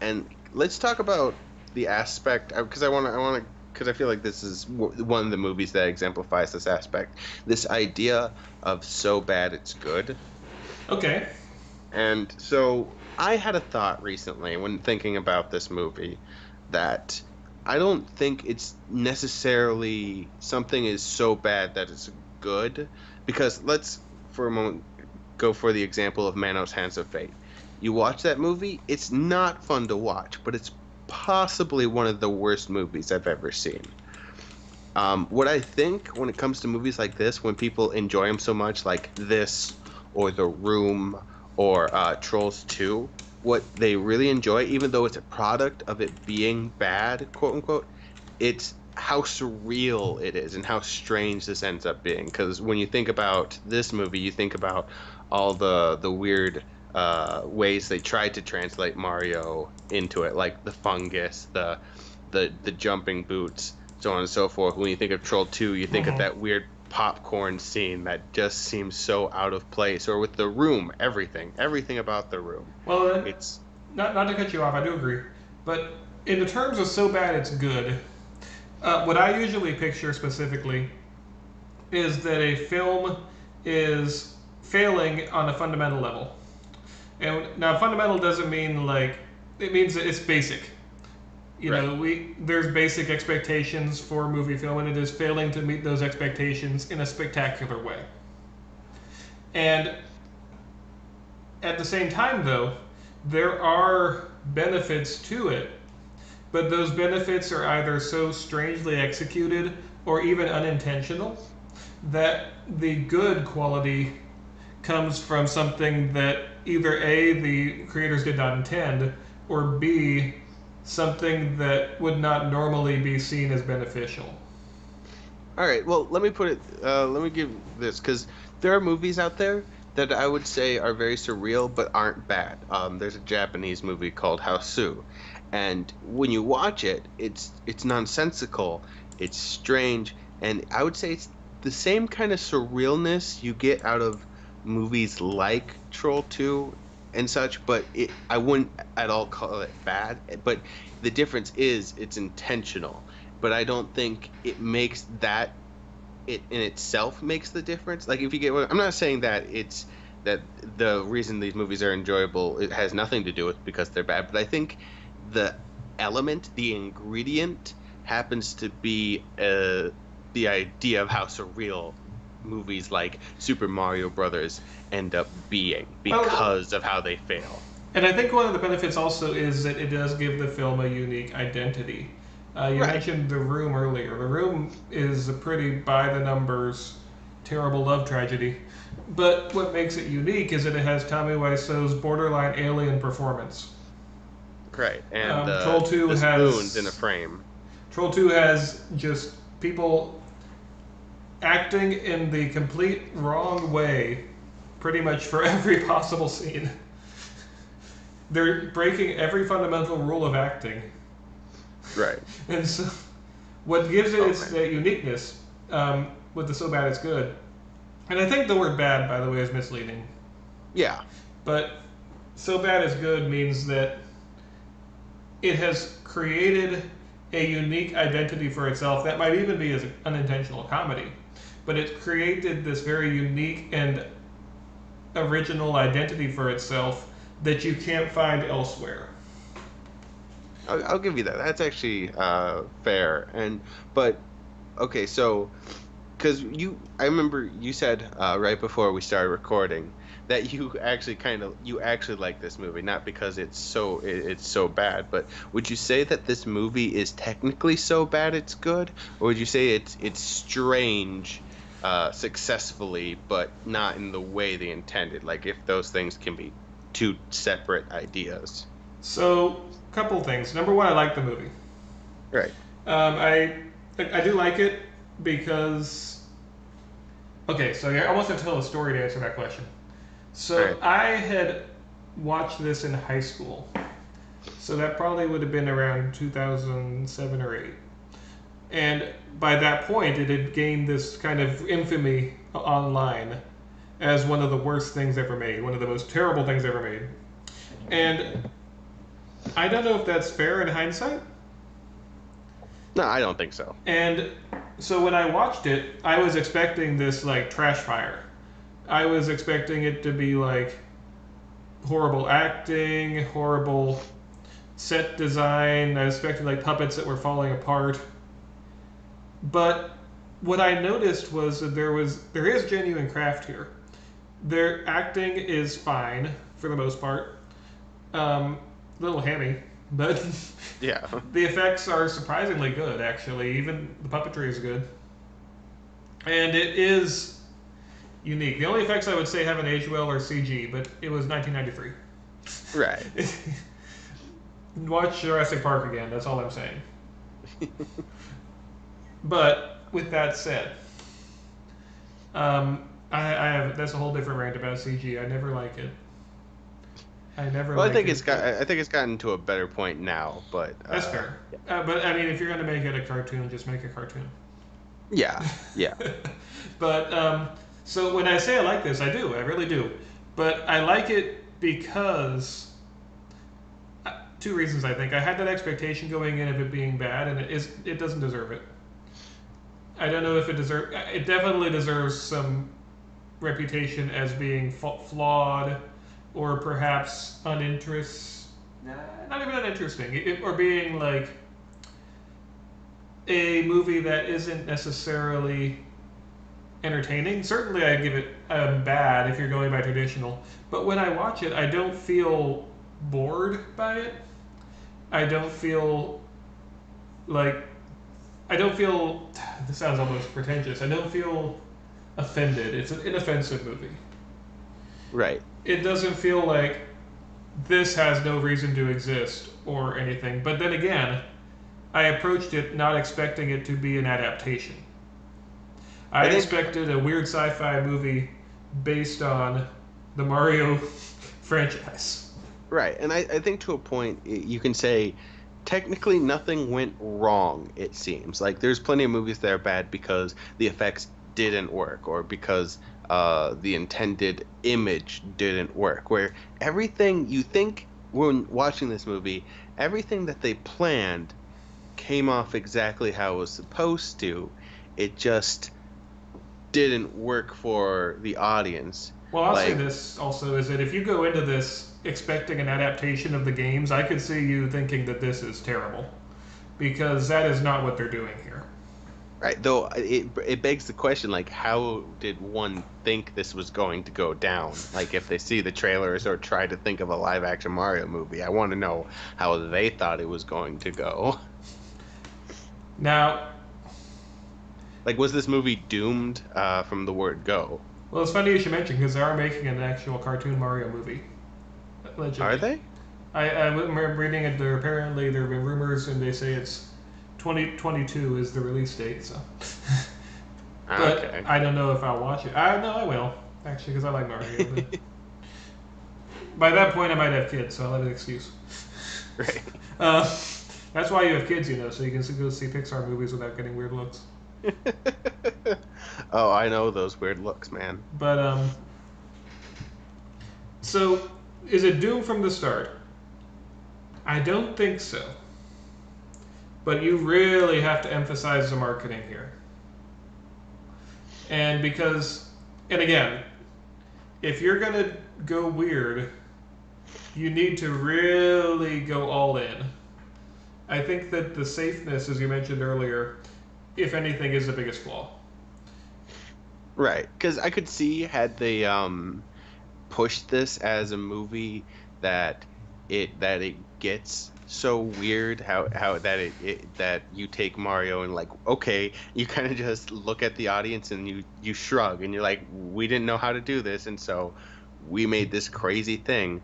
and let's talk about the aspect because I want to because I feel like this is one of the movies that exemplifies this aspect. This idea of so bad it's good. Okay. And so I had a thought recently when thinking about this movie that I don't think it's necessarily something is so bad that it's good. Because let's, for a moment, go for the example of Manos Hands of Fate. You watch that movie, it's not fun to watch, but it's possibly one of the worst movies I've ever seen. What I think when it comes to movies like this, when people enjoy them so much, like this or The Room or Trolls 2, what they really enjoy, even though it's a product of it being bad, quote unquote, it's how surreal it is and how strange this ends up being. Because when you think about this movie, you think about all the weird ways they tried to translate Mario into it, like the fungus, the jumping boots, so on and so forth. When you think of Troll 2, you think of that weird popcorn scene that just seems so out of place. Or with The Room, everything about The Room. Well, It's not to cut you off, I do agree. But in the terms of so bad it's good, what I usually picture specifically is that a film is failing on a fundamental level. And now, fundamental doesn't mean like it means that it's basic. You right. know, there's basic expectations for movie film, and it is failing to meet those expectations in a spectacular way. And at the same time, though, there are benefits to it, but those benefits are either so strangely executed or even unintentional that the good quality comes from something that either A, the creators did not intend, or B, something that would not normally be seen as beneficial. All right. Well, let me put it. Let me give this because there are movies out there that I would say are very surreal but aren't bad. There's a Japanese movie called Houseu, and when you watch it, it's nonsensical, it's strange, and I would say it's the same kind of surrealness you get out of movies like Troll 2 and such. But I wouldn't at all call it bad. But the difference is it's intentional. But I don't think it makes that it in itself makes the difference. Like if you get what I'm not saying that it's that the reason these movies are enjoyable it has nothing to do with because they're bad, but I think the element, the ingredient happens to be the idea of how surreal movies like Super Mario Brothers end up being because of how they fail. And I think one of the benefits also is that it does give the film a unique identity. You Right. mentioned The Room earlier. The Room is a pretty by the numbers, terrible love tragedy. But what makes it unique is that it has Tommy Wiseau's borderline alien performance. Right. And Troll 2 the has spoons in a frame. Troll 2 has just people acting in the complete wrong way pretty much for every possible scene. They're breaking every fundamental rule of acting. Right. And so, what gives it its uniqueness with the so bad it's good. And I think the word bad, by the way, is misleading. Yeah. But so bad is good means that it has created a unique identity for itself that might even be as an unintentional comedy. But it's created this very unique and original identity for itself that you can't find elsewhere. I'll give you that. That's actually fair. But okay, so because I remember you said right before we started recording that you actually like this movie, not because it's so bad, but would you say that this movie is technically so bad it's good, or would you say it's strange successfully, but not in the way they intended? Like if those things can be two separate ideas. So, couple things. Number one, I like the movie. Right. I do like it because okay, so I almost have to tell a story to answer that question. All So right. I had watched this in high school, so that probably would have been around 2007 or 8. And by that point, it had gained this kind of infamy online as one of the worst things ever made, one of the most terrible things ever made. And I don't know if that's fair in hindsight. No, I don't think so. And so when I watched it, I was expecting this like trash fire. I was expecting it to be like horrible acting, horrible set design. I was expecting like puppets that were falling apart. But what I noticed was that there is genuine craft here. Their acting is fine for the most part. A little hammy, but Yeah. the effects are surprisingly good. Actually, even the puppetry is good, and it is unique. The only effects I would say haven't aged well are CG, but it was 1993. Right. Watch Jurassic Park again. That's all I'm saying. But with that said, I have that's a whole different rant about CG. I never like it. I never Well, I like think it. I think it's gotten to a better point now, but That's fair. But I mean, if you're gonna make it a cartoon, just make a cartoon. yeah, yeah, But so when I say I like this, I do. I really do. But I like it because two reasons. I think I had that expectation going in of it being bad, and it doesn't deserve it. I don't know if it deserves. It definitely deserves some reputation as being flawed, or perhaps uninterest. Nah, not even uninteresting, or being like a movie that isn't necessarily entertaining. Certainly, I give it bad if you're going by traditional. But when I watch it, I don't feel bored by it. I don't feel like I don't feel. This sounds almost pretentious. I don't feel offended. It's an inoffensive movie. right. It doesn't feel like this has no reason to exist or anything. But then again, I approached it not expecting it to be an adaptation. I I think expected a weird sci-fi movie based on the Mario franchise. right, and I think to a point you can say technically nothing went wrong. It seems like there's plenty of movies that are bad because the effects didn't work or because the intended image didn't work. Where everything you think when watching this movie, everything that they planned came off exactly how it was supposed to. It just didn't work for the audience. Well, I'll say Like, this also is that if you go into this expecting an adaptation of the games, I could see you thinking that this is terrible because that is not what they're doing here. right, though it begs the question, like, how did one think this was going to go down? Like, if they see the trailers or try to think of a live action Mario movie, I want to know how they thought it was going to go. Now, Like, was this movie doomed from the word go? well, it's funny you should mention because they are making an actual cartoon Mario movie. Are Allegedly. they? I remember reading it. Apparently there have been rumors, and they say it's 2022 is the release date. So, but Okay. I don't know if I'll watch it. I know I will actually because I like Mario. But by that point, I might have kids, so I'll have an excuse. Right. Uh, that's why you have kids, so you can go see Pixar movies without getting weird looks. Oh, I know those weird looks, man. But so is it doomed from the start? I don't think so. But you really have to emphasize the marketing here. And and again, if you're going to go weird, you need to really go all in. I think that the safeness, as you mentioned earlier, if anything, is the biggest flaw. Right, because I could see had they pushed this as a movie that it gets so weird how that that you take Mario and like, okay, you kind of just look at the audience and you shrug and you're like, we didn't know how to do this, and so we made this crazy thing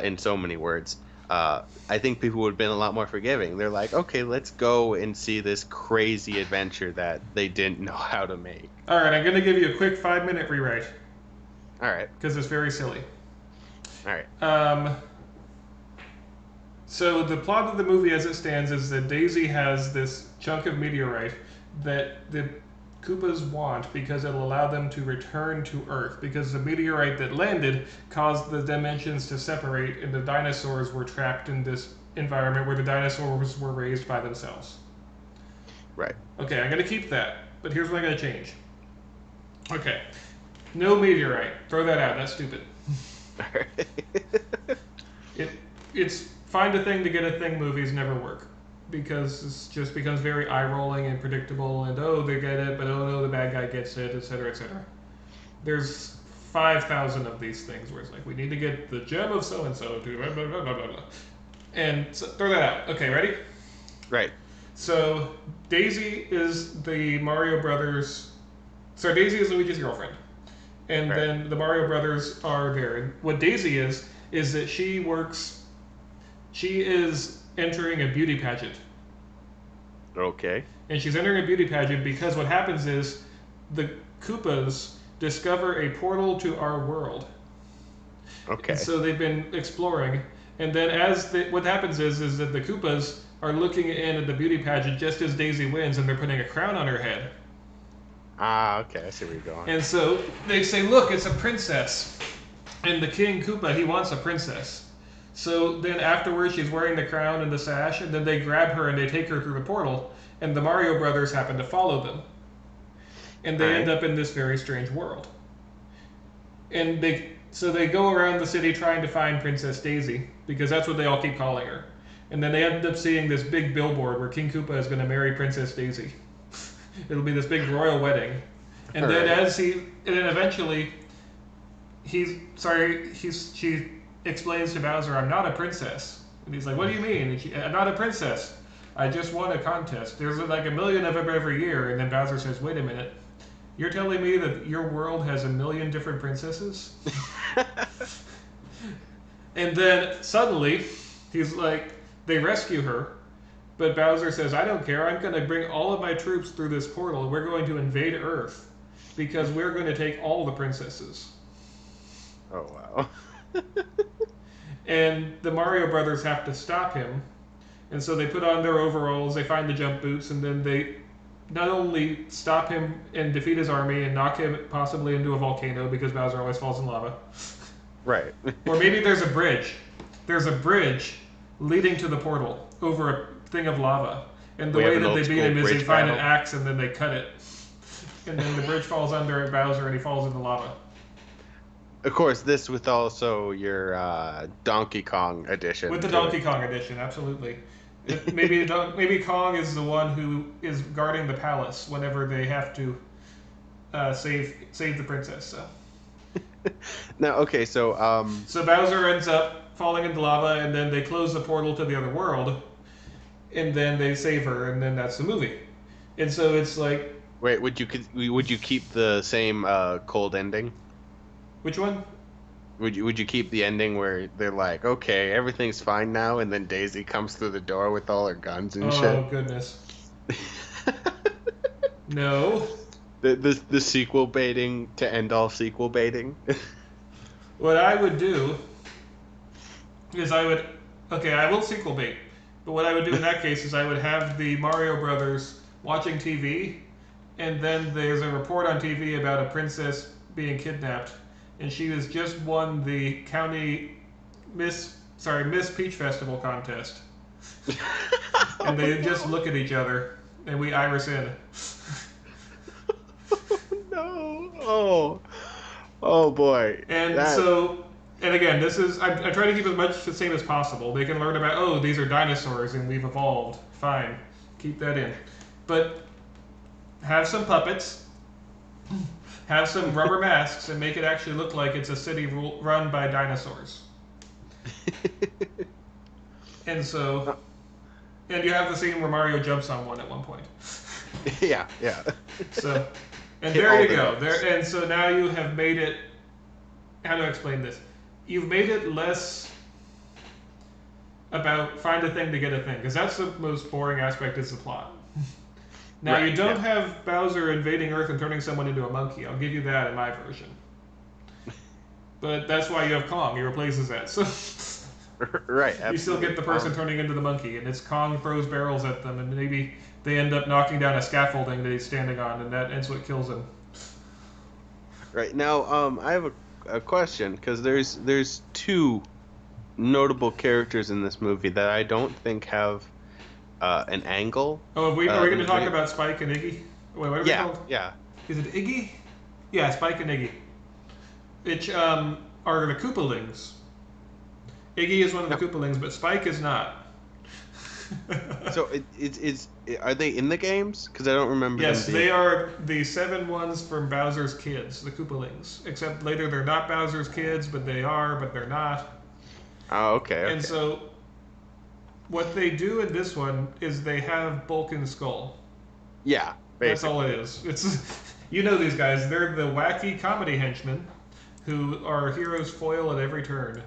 in so many words. I think people would have been a lot more forgiving. They're like, okay, let's go and see this crazy adventure that they didn't know how to make. All right, I'm going to give you a quick 5-minute rewrite All right, because it's very silly. all right, Um, so the plot of the movie, as it stands, is that Daisy has this chunk of meteorite that the Koopas want because it'll allow them to return to Earth. Because the meteorite that landed caused the dimensions to separate, and the dinosaurs were trapped in this environment where the dinosaurs were raised by themselves. right. Okay, I'm going to keep that, but here's what I'm going to change. Okay, no meteorite. Throw that out. That's stupid. All right. It's find a thing to get a thing movies never work because it just becomes very eye rolling and predictable and oh they get it but oh no the bad guy gets it, etc., etc. There's 5,000 of these things where it's like we need to get the gem of so and so to blah blah blah blah blah, and so, throw that out. Okay, ready? Right. So Daisy is the Mario Brothers. So Daisy is Luigi's girlfriend, and Right. then the Mario Brothers are there. And what Daisy is that she works. She is entering a beauty pageant, Okay. and she's entering a beauty pageant because what happens is the Koopas discover a portal to our world. Okay. And so they've been exploring, and then what happens is that the Koopas are looking in at the beauty pageant just as Daisy wins, and they're putting a crown on her head. Ah, okay. I see where you're going. And so they say, look, it's a princess. And the King Koopa, he wants a princess. So then afterwards, she's wearing the crown and the sash, and then they grab her and they take her through the portal, and the Mario Brothers happen to follow them. And they end up in this very strange world. And so they go around the city trying to find Princess Daisy, because that's what they all keep calling her. And then they end up seeing this big billboard where King Koopa is going to marry Princess Daisy. It'll be this big royal wedding. And then eventually, she explains to Bowser, I'm not a princess. And he's like, what do you mean? And I'm not a princess. I just won a contest. There's like 1 million of them every year. And then Bowser says, wait a minute. You're telling me that your world has 1 million different princesses? And then suddenly, he's like, they rescue her. But Bowser says, I don't care. I'm going to bring all of my troops through this portal. We're going to invade Earth. Because we're going to take all the princesses. Oh, wow. And the Mario Brothers have to stop him. And so they put on their overalls, they find the jump boots, and then they not only stop him and defeat his army and knock him possibly into a volcano because Bowser always falls in lava. Right. Or maybe there's a bridge. There's a bridge leading to the portal over a thing of lava. And the way that they beat him is they find an axe and then they cut it. And then the bridge falls under Bowser and he falls in the lava. Of course, this with also your Donkey Kong edition. With the Donkey Kong edition, absolutely. Maybe Kong is the one who is guarding the palace whenever they have to save the princess. So. Now, okay, so So Bowser ends up falling into lava, and then they close the portal to the other world, and then they save her, and then that's the movie. And so it's like. Wait, would you keep the same cold ending? Which one? Would you keep the ending where they're like, okay, everything's fine now, and then Daisy comes through the door with all her guns and shit? Oh goodness. No. The sequel baiting to end all sequel baiting. What I would do is I will sequel bait. But what I would do in that case is I would have the Mario Brothers watching TV, and then there's a report on TV about a princess being kidnapped, and she has just won the county Miss Peach Festival contest. And they just look at each other, and we iris in. No. Oh boy. And again, this is I try to keep as much the same as possible. They can learn about these are dinosaurs and we've evolved. Fine, keep that in, but have some puppets, have some rubber masks, and make it actually look like it's a city run by dinosaurs. And you have the scene where Mario jumps on one at one point. Yeah. So, and there you go. And so now you have made it. How do I explain this? You've made it less. about find a thing to get a thing, because that's the most boring aspect is the plot. Now, Right, you don't yeah. have Bowser invading Earth and turning someone into a monkey. I'll give you that in my version. But that's why you have Kong. He replaces that. So Right, you still get absolutely. the person turning into the monkey, and it's Kong throws barrels at them, and maybe they end up knocking down a scaffolding that he's standing on, and that's what kills him. Right now, I have a question because there's two notable characters in this movie that I don't think have an angle Oh, are we in going the to talk very. about Spike and Iggy? Wait, what are they Yeah, called? yeah, Is it Iggy? Yeah, Spike and Iggy. Which are the Koopalings. Iggy is one of the no. Koopalings, but Spike is not. So are they in the games? Because I don't remember them Yes, being. they are the 7 ones from Bowser's kids, the Koopalings. Except later they're not Bowser's kids, but they are, but they're not. Oh, okay, And okay. so what they do in this one is they have Bulk and Skull. Yeah, That's all it basically. is. It's you know these guys. They're the wacky comedy henchmen who are heroes foil at every turn.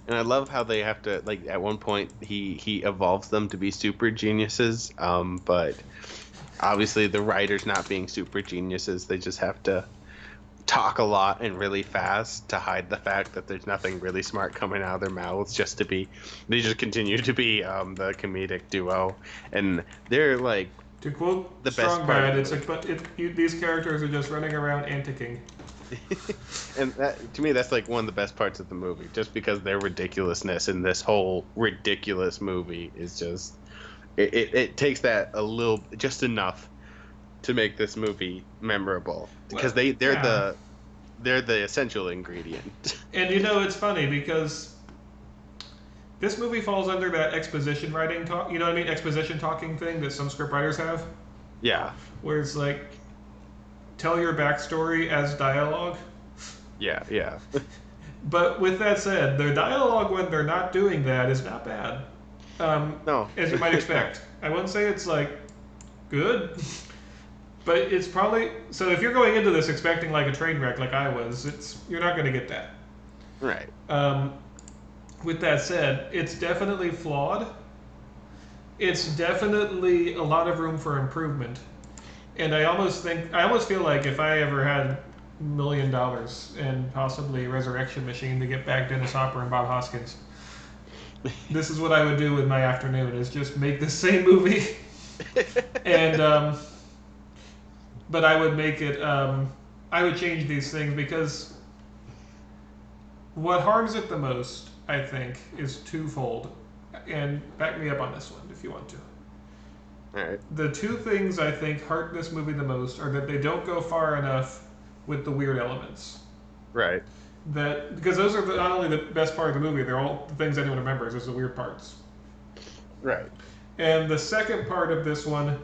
And I love how they have to like at one point he evolves them to be super geniuses. But obviously the writers not being super geniuses, they just have to talk a lot and really fast to hide the fact that there's nothing really smart coming out of their mouths just to be they just continue to be the comedic duo and they're like To quote the best Strong part of Bad, the it's like, movie. but these characters are just running around anticing. And that to me that's like one of the best parts of the movie just because their ridiculousness in this whole ridiculous movie is just it takes that a little just enough to make this movie memorable because Well, yeah. they're the essential ingredient. And you know, it's funny because this movie falls under that exposition writing talk. You know what I mean? Exposition talking thing that some scriptwriters have, Yeah, where it's like, tell your backstory as dialogue. yeah, yeah. But with that said, the dialogue when they're not doing that is not bad, No, as you might no, expect. I wouldn't say it's like good, but it's probably so. If you're going into this expecting like a train wreck, like I was, it's you're not going to get that. right. Um, with that said, it's definitely flawed. It's definitely a lot of room for improvement. And I almost feel like if I ever had $1 million and possibly a resurrection machine to get back Dennis Hopper and Bob Hoskins, this is what I would do with my afternoon: is just make the same movie, and but I would make it. I would change these things because what harms it the most, I think, is twofold. And back me up on this one if you want to. All right. The two things I think hurt this movie the most are that they don't go far enough with the weird elements. Right. That because those are not only the best part of the movie, they're all the things anyone remembers is the weird parts. Right. And the second part of this one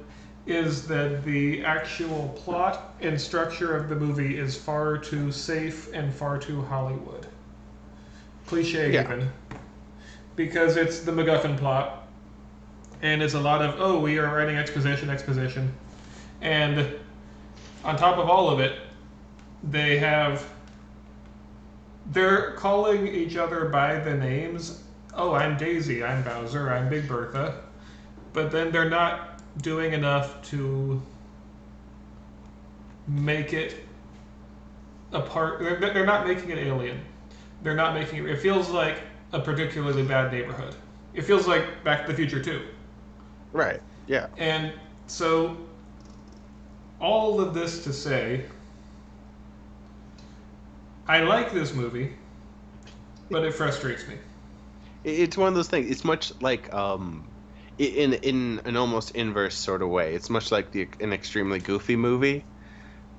is that the actual plot and structure of the movie is far too safe and far too Hollywood. Cliche Yeah. even. Because it's the MacGuffin plot, and it's a lot of, oh, we are writing exposition. And on top of all of it, they're calling each other by the names. Oh, I'm Daisy, I'm Bowser, I'm Big Bertha. But then they're not doing enough to make it a part. They're not making it alien. They're not making it. It feels like a particularly bad neighborhood. It feels like Back to the Future 2. Right. Yeah. And so, all of this to say, I like this movie, but it frustrates me. It's one of those things. It's much like in an almost inverse sort of way. It's much like an extremely goofy movie,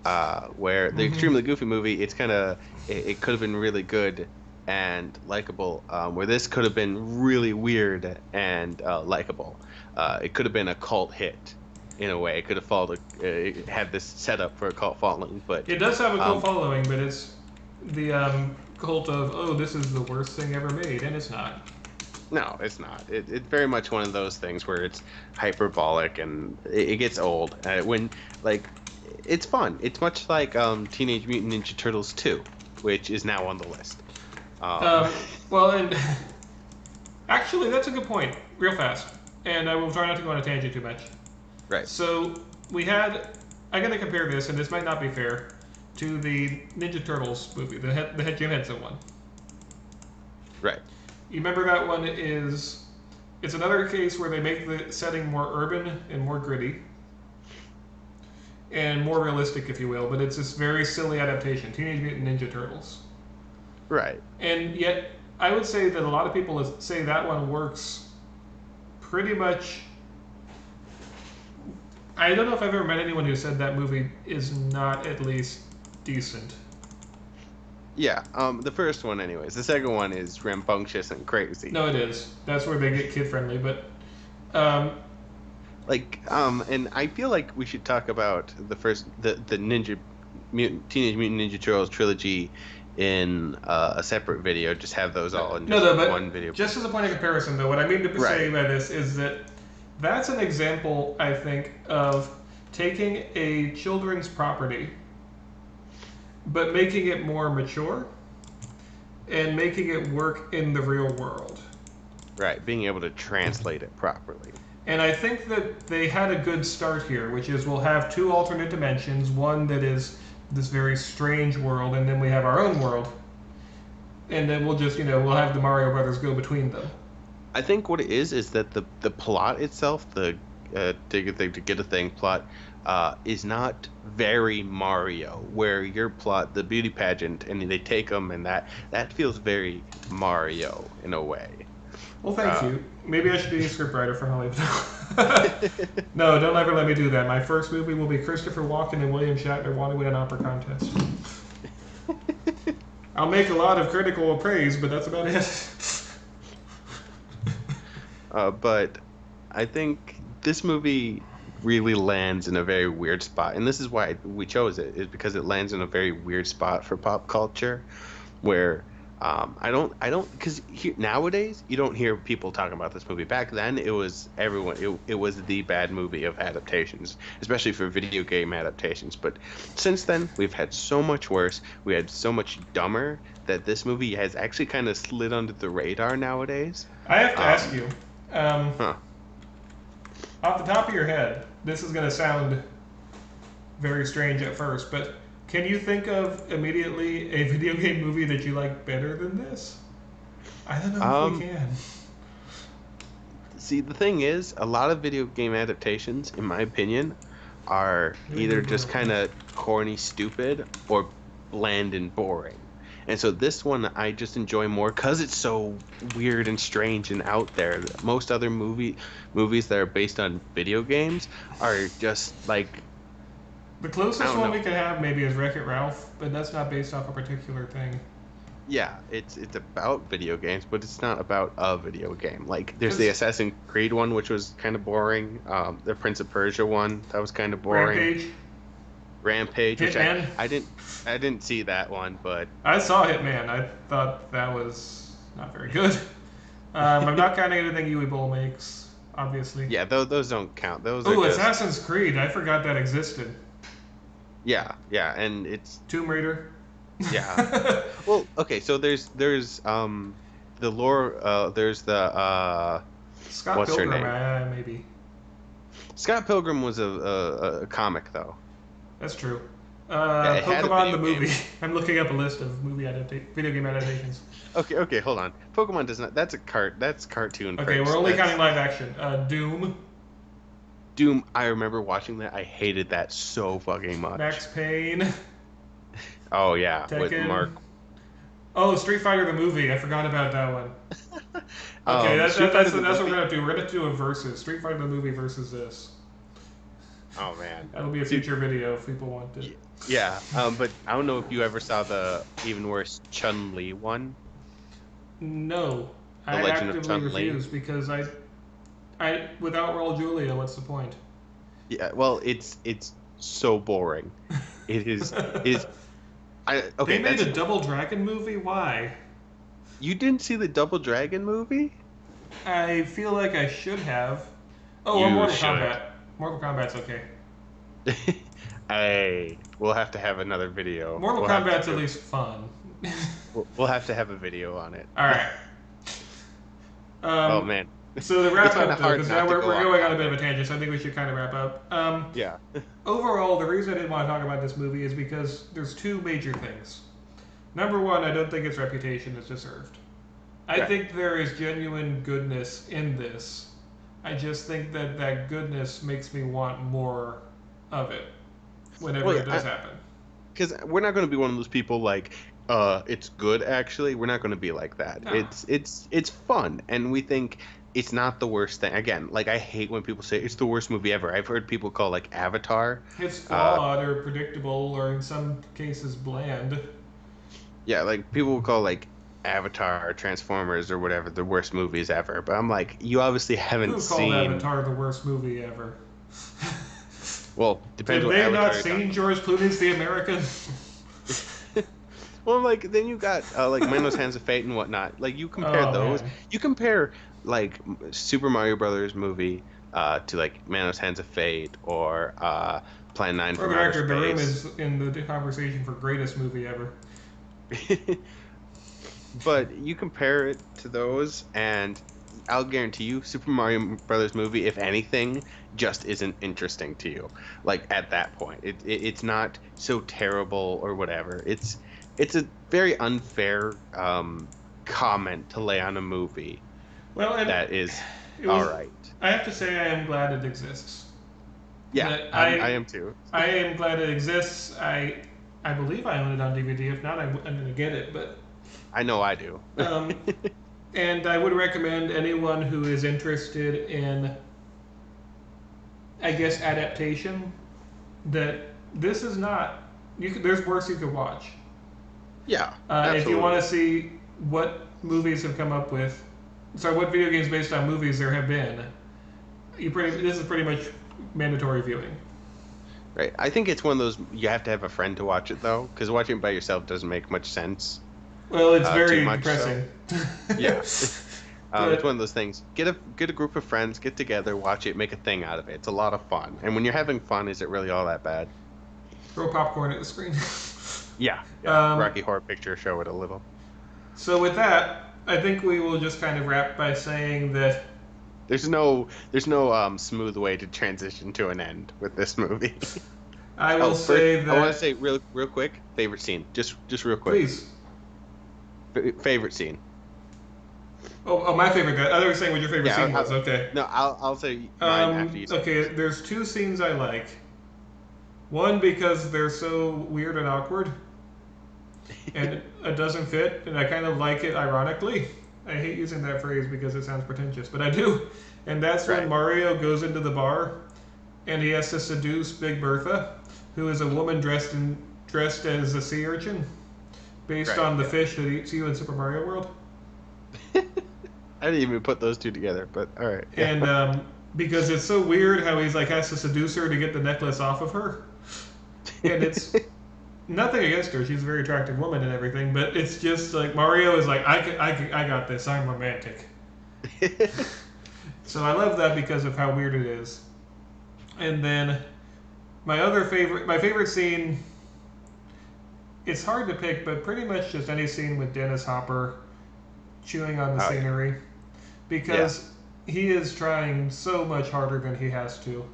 where the Mm-hmm. extremely goofy movie, it's kind of it could have been really good and likable, where this could have been really weird and likable. It could have been a cult hit in a way. It could have followed, it had this setup for a cult following, but It does have a cult um, following, but it's the cult of, oh, this is the worst thing ever made, and it's not. no, it's not. It's very much one of those things where it's hyperbolic and it gets old. When like it's fun. It's much like Teenage Mutant Ninja Turtles 2, which is now on the list. Um, Um, well, and Actually, that's a good point. Real fast, and I will try not to go on a tangent too much. Right. So we had. I'm gonna compare this, and this might not be fair, to the Ninja Turtles movie, the Jim Henson one. Right. You remember that one is. It's another case where they make the setting more urban and more gritty. And more realistic, if you will, but it's this very silly adaptation, Teenage Mutant Ninja Turtles. Right. And yet, I would say that a lot of people say that one works pretty much. I don't know if I've ever met anyone who said that movie is not at least decent. Yeah. The first one, anyways. The second one is rambunctious and crazy. No, it is. That's where they get kid friendly, but. Um, And I feel like we should talk about the Teenage Mutant Ninja Turtles trilogy in a separate video. Just have those all in just one video. Just as a point of comparison, though, what I mean to say by this is that that's an example, I think, of taking a children's property, but making it more mature and making it work in the real world. Right, being able to translate it properly. And I think that they had a good start here, which is we'll have two alternate dimensions, one that is this very strange world, and then we have our own world. And then we'll just, we'll have the Mario Brothers go between them. I think what it is that the plot itself, the to get a thing plot, is not very Mario, where your plot, the beauty pageant, and they take them, and that feels very Mario in a way. Well, thank you. Maybe I should be a scriptwriter for Hollywood. No, don't ever let me do that. My first movie will be Christopher Walken and William Shatner want to win an opera contest. I'll make a lot of critical praise, but that's about it. But I think this movie really lands in a very weird spot, and this is why we chose it, is because it lands in a very weird spot for pop culture, where I don't, because nowadays you don't hear people talking about this movie. Back then, it was everyone. It was the bad movie of adaptations, especially for video game adaptations. But since then, we've had so much worse. We had so much dumber that this movie has actually kind of slid under the radar nowadays. I have to ask you, off the top of your head, this is going to sound very strange at first, but can you think of immediately a video game movie that you like better than this? I don't know if we can. See, the thing is, a lot of video game adaptations, in my opinion, are either just kind of corny, stupid, or bland and boring. And so this one I just enjoy more because it's so weird and strange and out there. Most other movies that are based on video games are just like... The closest one we could have maybe is Wreck-It Ralph, but that's not based off a particular thing. Yeah, it's about video games, but it's not about a video game. Like, there's the Assassin's Creed one, which was kind of boring. The Prince of Persia one, that was kind of boring. Rampage, which I didn't see that one, but I saw Hitman. I thought that was not very good. I'm not counting anything Uwe Boll makes, obviously. Yeah, those don't count. Those. Oh, Assassin's Creed! I forgot that existed. Yeah, and it's Tomb Raider. Yeah. Well, okay, so there's the lore. There's the Scott what's Pilgrim, her name? Maybe. Scott Pilgrim was a comic, though. That's true. Yeah, Pokemon the movie. I'm looking up a list of video game adaptations. Okay, hold on. Pokemon does not. That's cartoon. Okay, we're only counting live action. Doom. I remember watching that. I hated that so fucking much. Max Payne. Oh yeah, Tekken. with Mark. Oh, Street Fighter the movie. I forgot about that one. Okay, that's what we're gonna do. We're gonna do a versus Street Fighter the movie versus this. Oh man, that'll be a future video if people want it. Yeah, but I don't know if you ever saw the even worse Chun-Li one. No, I Legend of actively Chun-Li. refuse because I without Raul Julia, what's the point? Yeah, well, it's so boring. It is. They made a Double Dragon movie. Why? You didn't see the Double Dragon movie? I feel like I should have. Oh, or Mortal Kombat. Mortal Kombat's okay. We'll have to have another video. Mortal Kombat's at least fun. We'll have to have a video on it. All right. Oh Um, man, so the it's wrap kind up of though, hard because now not to we're go off going on a bit of a topic. tangent, so I think we should kind of wrap up. Yeah. Overall, the reason I didn't want to talk about this movie is because there's two major things. Number one, I don't think its reputation is deserved. I Right. think there is genuine goodness in this. I just think that that goodness makes me want more of it Well, whenever it does yeah, happen. because we're not going to be one of those people like, it's good actually. We're not going to be like that. No, It's fun, and we think it's not the worst thing. Again, like I hate when people say it's the worst movie ever. I've heard people call like Avatar. it's Uh, flawed or predictable or in some cases bland. yeah, like people will call like Avatar, Transformers, or whatever the worst movies ever. But I'm like, you obviously haven't Who called seen. Avatar the worst movie ever? Well, depends Did what they Avatar not you're talking seen about. George Clooney's The American? Well, like then you got like Manos Hands of Fate and whatnot. Like you compare Oh those, man. you compare like Super Mario Brothers movie to like Manos Hands of Fate or Plan 9 For the from Outer record, The Room Space. is in the conversation for greatest movie ever. But you compare it to those, and I'll guarantee you, Super Mario Brothers movie, if anything, just isn't interesting to you. Like at that point, it's not so terrible or whatever. It's a very unfair comment to lay on a movie Well, and that is it all was. right. I have to say, I am glad it exists. Yeah, That I am too. I am glad it exists. I believe I own it on DVD. If not, I'm going to get it. But I know I do. um, and I would recommend anyone who is interested in, I guess, adaptation, that this is not. There's worse you could watch. Yeah, If you want absolutely. to see what movies have come up with, sorry, what video games based on movies there have been, this is pretty much mandatory viewing. Right. I think it's one of those you have to have a friend to watch it though, because watching it by yourself doesn't make much sense. Well, it's Too very much so. depressing. Yeah. It's But one of those things. Get a group of friends, get together, watch it, make a thing out of it. It's a lot of fun. And when you're having fun, is it really all that bad? throw popcorn at the screen. Yeah, yeah. um, Rocky Horror Picture Show it a little. so with that, I think we will just kind of wrap by saying that There's no smooth way to transition to an end with this movie. I will Oh, first, say I want to that say real quick, favorite scene. Just real quick. please. Favorite scene. Oh, my favorite guy. I thought you were saying what your favorite Yeah, scene was. Okay. no, I'll say mine after you say Okay. yours. There's two scenes I like. One because they're so weird and awkward, and it doesn't fit, and I kind of like it ironically. I hate using that phrase because it sounds pretentious, but I do. And that's when Right. Mario goes into the bar and he has to seduce Big Bertha, who is a woman dressed as a sea urchin, based Right. on the Yeah. fish that eats you in Super Mario World. I didn't even put those two together, but all right. Yeah. And because it's so weird how he's like has to seduce her to get the necklace off of her, and it's nothing against her. She's a very attractive woman and everything, but it's just like Mario is like, I got this. I'm romantic. So I love that because of how weird it is. And then my favorite scene. It's hard to pick, but pretty much just any scene with Dennis Hopper chewing on the Oh, yeah. scenery, Yeah. because he is trying so much harder than he has to,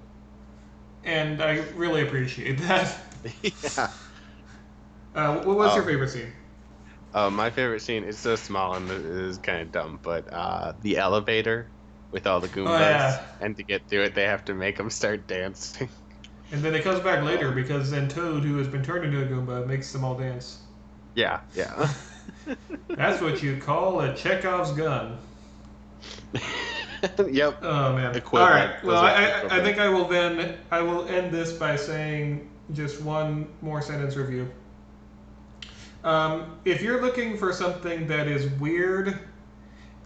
and I really appreciate that. Yeah. What was your Um, favorite scene? my favorite scene is so small and it is kind of dumb, but the elevator with all the Oh Goombas, yeah, and to get through it, they have to make them start dancing. and then it comes back later Oh. because then Toad, who has been turned into a Goomba, makes them all dance. Yeah, yeah. That's what you call a Chekhov's gun. Yep. Oh man! All Equivalent. right. Well, Those are I equivalent. think I will end this by saying just one more sentence review. If you're looking for something that is weird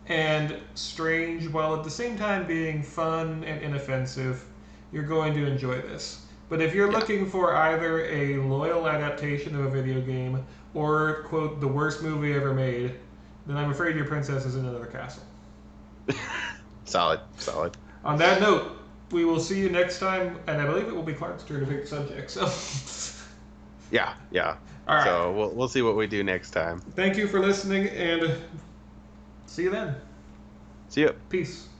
and strange while at the same time being fun and inoffensive, you're going to enjoy this. But if you're Yeah. looking for either a loyal adaptation of a video game or, quote, the worst movie ever made, then I'm afraid your princess is in another castle. Solid, solid. On that note, we will see you next time, and I believe it will be Clark's turn to pick the subject. So, Yeah, yeah. all right. So we'll see what we do next time. Thank you for listening, and see you then. See ya. Peace.